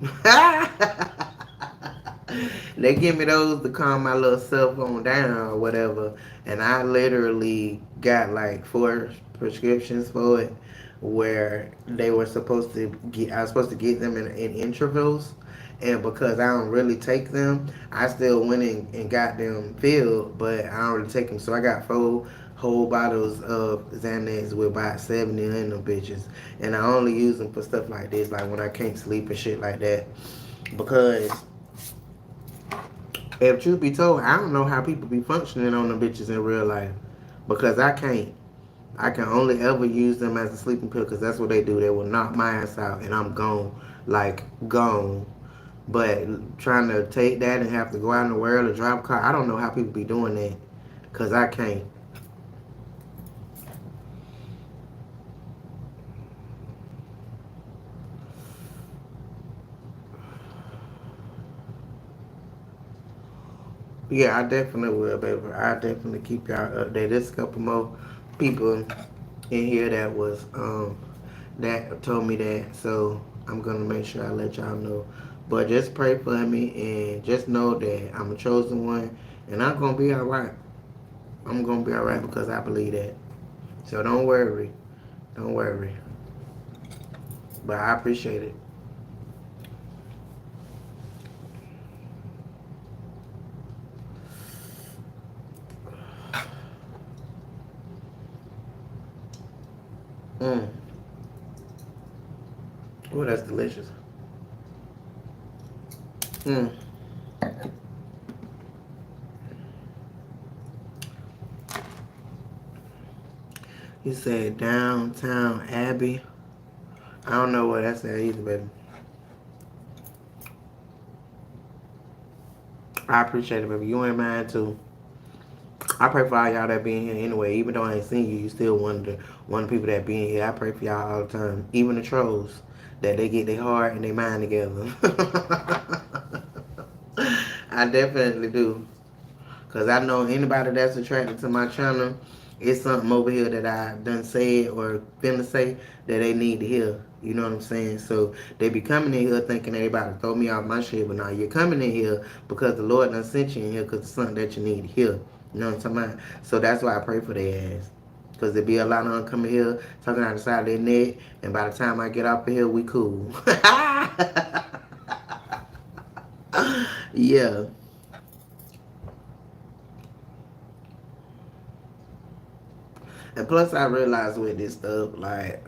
They give me those to calm my little cell phone down or whatever, and I literally got like 4 prescriptions for it, where they were supposed to get. I was supposed to get them in intervals, and because I don't really take them, I still went in and got them filled, but I don't really take them. So I got 4 whole bottles of Xanax with about 70 in them bitches, and I only use them for stuff like this, like when I can't sleep and shit like that, because if truth be told, I don't know how people be functioning on them bitches in real life, because I can't. I can only ever use them as a sleeping pill, because that's what they do. They will knock my ass out and I'm gone, like gone. But trying to take that and have to go out in the world and drive a car, I don't know how people be doing that, because I can't. Yeah, I definitely will, baby. I definitely keep y'all updated. There's a couple more people in here that told me that, so I'm gonna make sure I let y'all know. But just pray for me and just know that I'm a chosen one, and I'm gonna be alright. I'm gonna be alright because I believe that. So don't worry, don't worry. But I appreciate it. Mm. Oh, that's delicious. Mm. You said downtown Abbey. I don't know what that's at either, baby. I appreciate it, baby. You ain't mine too. I pray for all y'all that be in here anyway. Even though I ain't seen you, you still one of the people that be in here. I pray for y'all all the time. Even the trolls, that they get their heart and their mind together. I definitely do. Because I know anybody that's attracted to my channel, it's something over here that I done said or finna say that they need to hear. You know what I'm saying? So they be coming in here thinking they about to throw me off my shit, but now you're coming in here because the Lord done sent you in here because it's something that you need to hear. You know what I'm talking about? So that's why I pray for their ass. Because there be a lot of them coming here talking out the side of their neck, and by the time I get off of here, we cool. Yeah. And plus, I realize with this stuff, like,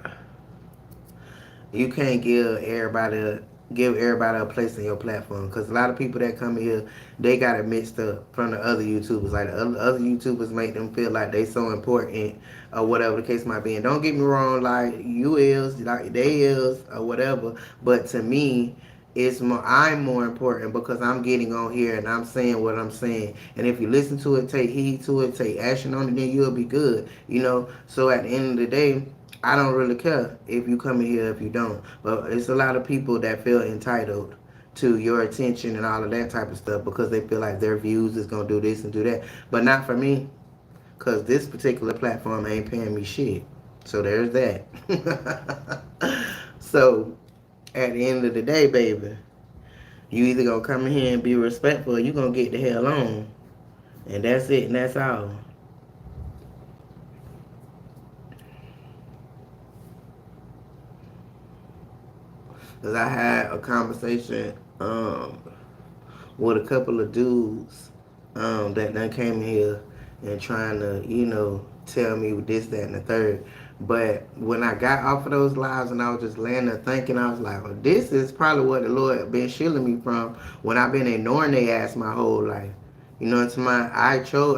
you can't give everybody a place in your platform because a lot of people that come in here, they got it mixed up from the other YouTubers. Like the other YouTubers make them feel like they so important or whatever the case might be. And don't get me wrong, like you is, like they is or whatever. But to me, I'm more important because I'm getting on here and I'm saying what I'm saying. And if you listen to it, take heed to it, take action on it, then you'll be good. You know. So at the end of the day, I don't really care if you come in here if you don't. But it's a lot of people that feel entitled to your attention and all of that type of stuff because they feel like their views is gonna do this and do that. But not for me, cause this particular platform ain't paying me shit. So there's that. So at the end of the day, baby, you either gonna come in here and be respectful or you gonna get the hell on. And that's it and that's all. Cause I had a conversation with a couple of dudes that done came here and trying to, tell me this, that, and the third. But when I got off of those lives and I was just laying there thinking, I was like, well, this is probably what the Lord been shielding me from when I've been ignoring their ass my whole life. You know what I'm saying?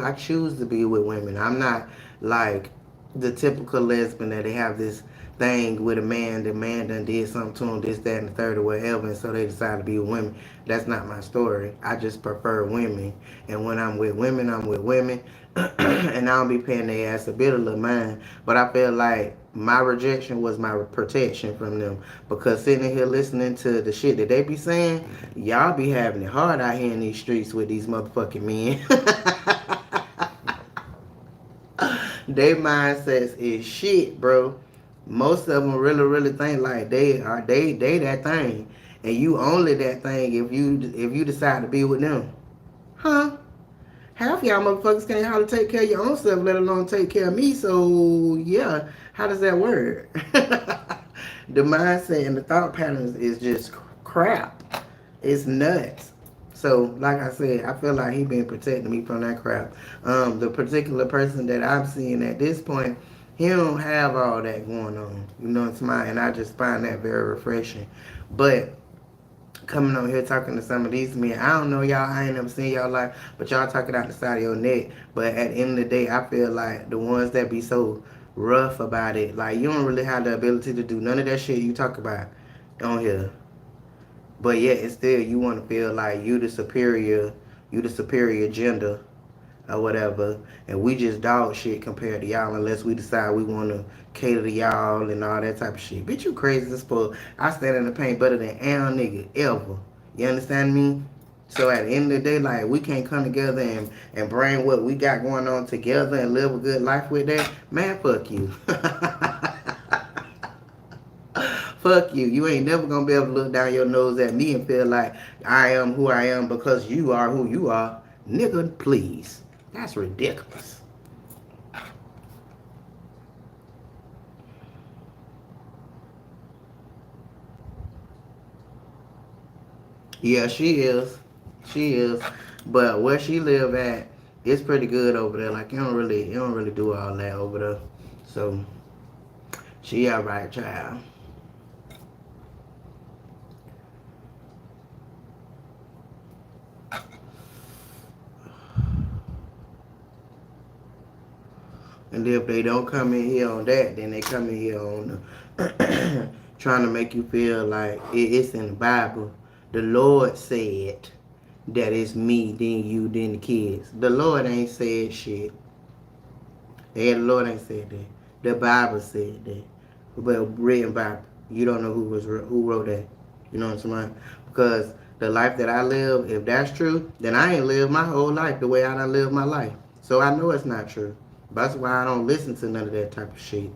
I choose to be with women. I'm not like the typical lesbian that they have this thing with a man. The man done did something to him, this, that, and the third, or whatever, and so they decide to be with women. That's not my story. I just prefer women, and when I'm with women, I'm with women, and I don't be paying their ass a bit of little mind. But I feel like my rejection was my protection from them because sitting here listening to the shit that they be saying, y'all be having it hard out here in these streets with these motherfucking men. Their mindsets is shit, bro. Most of them really think like they that thing, and you only that thing if you decide to be with them, huh? Half y'all motherfuckers can't hardly take care of your own self, let alone take care of me. So yeah, how does that work? The mindset and the thought patterns is just crap. It's nuts. So, like I said, I feel like he been protecting me from that crap. The particular person that I'm seeing at this point, he don't have all that going on. You know what I'm saying? And I just find that very refreshing. But coming on here talking to some of these men, I don't know y'all, I ain't never seen y'all life, but y'all talking out the side of your neck. But at the end of the day, I feel like the ones that be so rough about it, like you don't really have the ability to do none of that shit you talk about on here. But yet, and still, you want to feel like you the superior gender or whatever, and we just dog shit compared to y'all unless we decide we want to cater to y'all and all that type of shit. Bitch, you crazy as fuck. I stand in the paint better than any nigga ever. You understand me? So at the end of the day, like, we can't come together and bring what we got going on together and live a good life with that. Man, fuck you. Fuck you. You ain't never gonna be able to look down your nose at me and feel like I am who I am because you are who you are. Nigga, please. That's ridiculous. Yeah, she is. She is. But where she live at, it's pretty good over there. Like you don't really do all that over there. So She alright, child. And if they don't come in here on that, then they come in here on the trying to make you feel like it's in the Bible. The Lord said that it's me, then you, then the kids. The Lord ain't said shit. Yeah, the Lord ain't said that. The Bible said that. Well, written Bible. You don't know who wrote that. You know what I'm saying? Because the life that I live, if that's true, then I ain't lived my whole life the way I done lived my life. So I know it's not true. That's why I don't listen to none of that type of shit.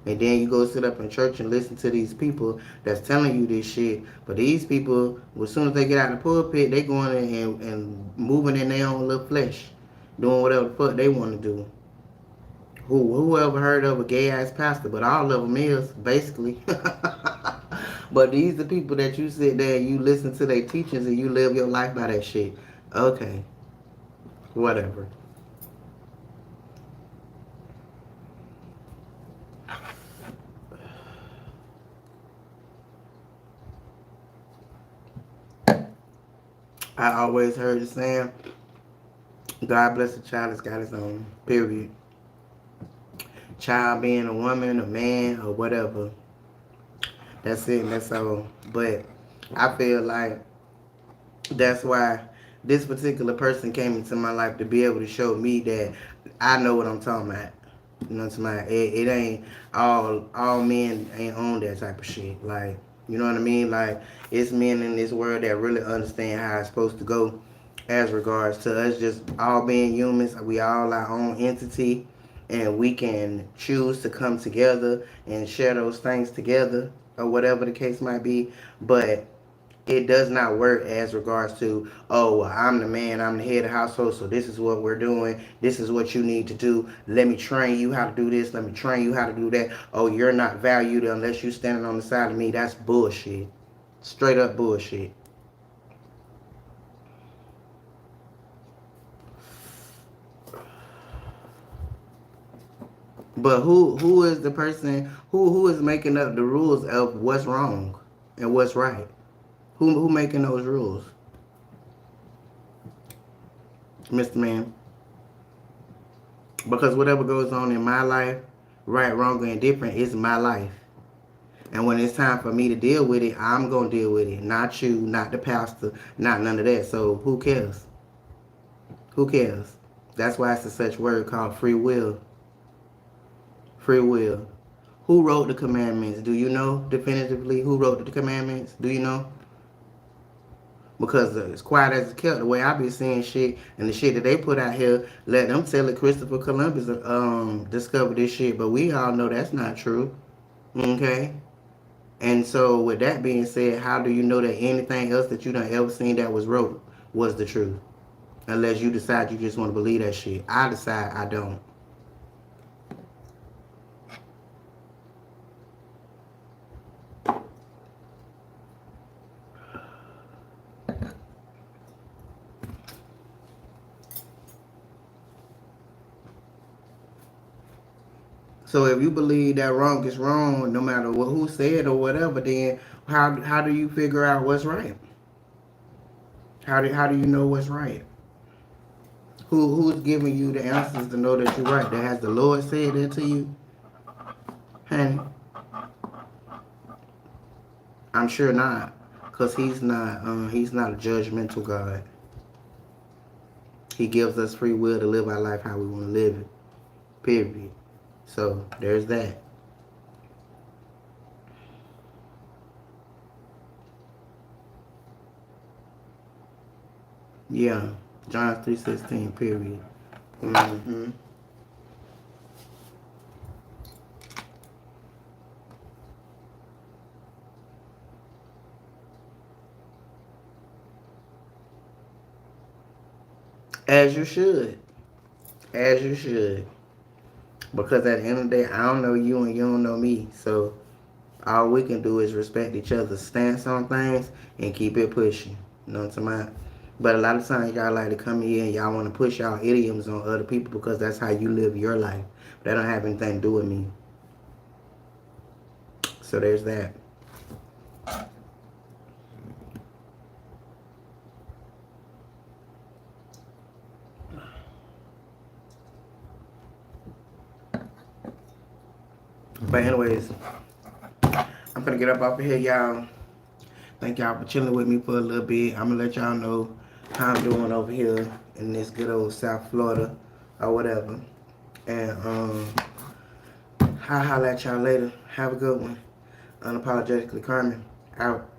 And then you go sit up in church and listen to these people that's telling you this shit. But these people, as soon as they get out of the pulpit, they going in and moving in their own little flesh, doing whatever the fuck they want to do. Whoever heard of a gay ass pastor? But all of them is basically. But these are people that you sit there and you listen to their teachings and you live your life by that shit. Okay, whatever. I always heard the saying, God bless the child that's got his own. Period. Child being a woman, a man, or whatever. That's it and that's all. But I feel like that's why this particular person came into my life to be able to show me that I know what I'm talking about. You know what I'm saying? It ain't all men ain't on that type of shit. Like, you know what I mean? Like, it's men in this world that really understand how it's supposed to go as regards to us just all being humans. We all our own entity and we can choose to come together and share those things together or whatever the case might be. But it does not work as regards to, oh, well, I'm the man, I'm the head of the household, so this is what we're doing, this is what you need to do, let me train you how to do this, let me train you how to do that. Oh, you're not valued unless you're standing on the side of me. That's bullshit. Straight up bullshit. But who is the person who is making up the rules of what's wrong and what's right? Who making those rules? Mr. Man. Because whatever goes on in my life, right, wrong, or indifferent, is my life. And when it's time for me to deal with it, I'm going to deal with it. Not you, not the pastor, not none of that. So who cares? Who cares? That's why it's a such word called free will. Free will. Who wrote the commandments? Do you know definitively who wrote the commandments? Do you know? Because as quiet as it kept, the way I be seeing shit and the shit that they put out here, let them tell it Christopher Columbus discovered this shit, but we all know that's not true. Okay? And so with that being said, how do you know that anything else that you done ever seen that was wrote was the truth? Unless you decide you just want to believe that shit. I decide I don't. So if you believe that wrong is wrong, no matter who said or whatever, then how do you figure out what's right? How do you know what's right? Who's giving you the answers to know that you're right? That has the Lord said that to you, honey? I'm sure not, cause he's not a judgmental God. He gives us free will to live our life how we want to live it. Period. So there's that. Yeah, John 3:16. Period. Mm-hmm. As you should. As you should. Because at the end of the day, I don't know you and you don't know me. So all we can do is respect each other's stance on things and keep it pushing. You know what I'm talking about? But a lot of times y'all like to come here and y'all want to push y'all idioms on other people because that's how you live your life. That don't have anything to do with me. So there's that. But anyways, I'm gonna get up off of here, y'all. Thank y'all for chilling with me for a little bit. I'm gonna let y'all know how I'm doing over here in this good old South Florida or whatever. And I'll holler at y'all later. Have a good one. Unapologetically Carmen. Out.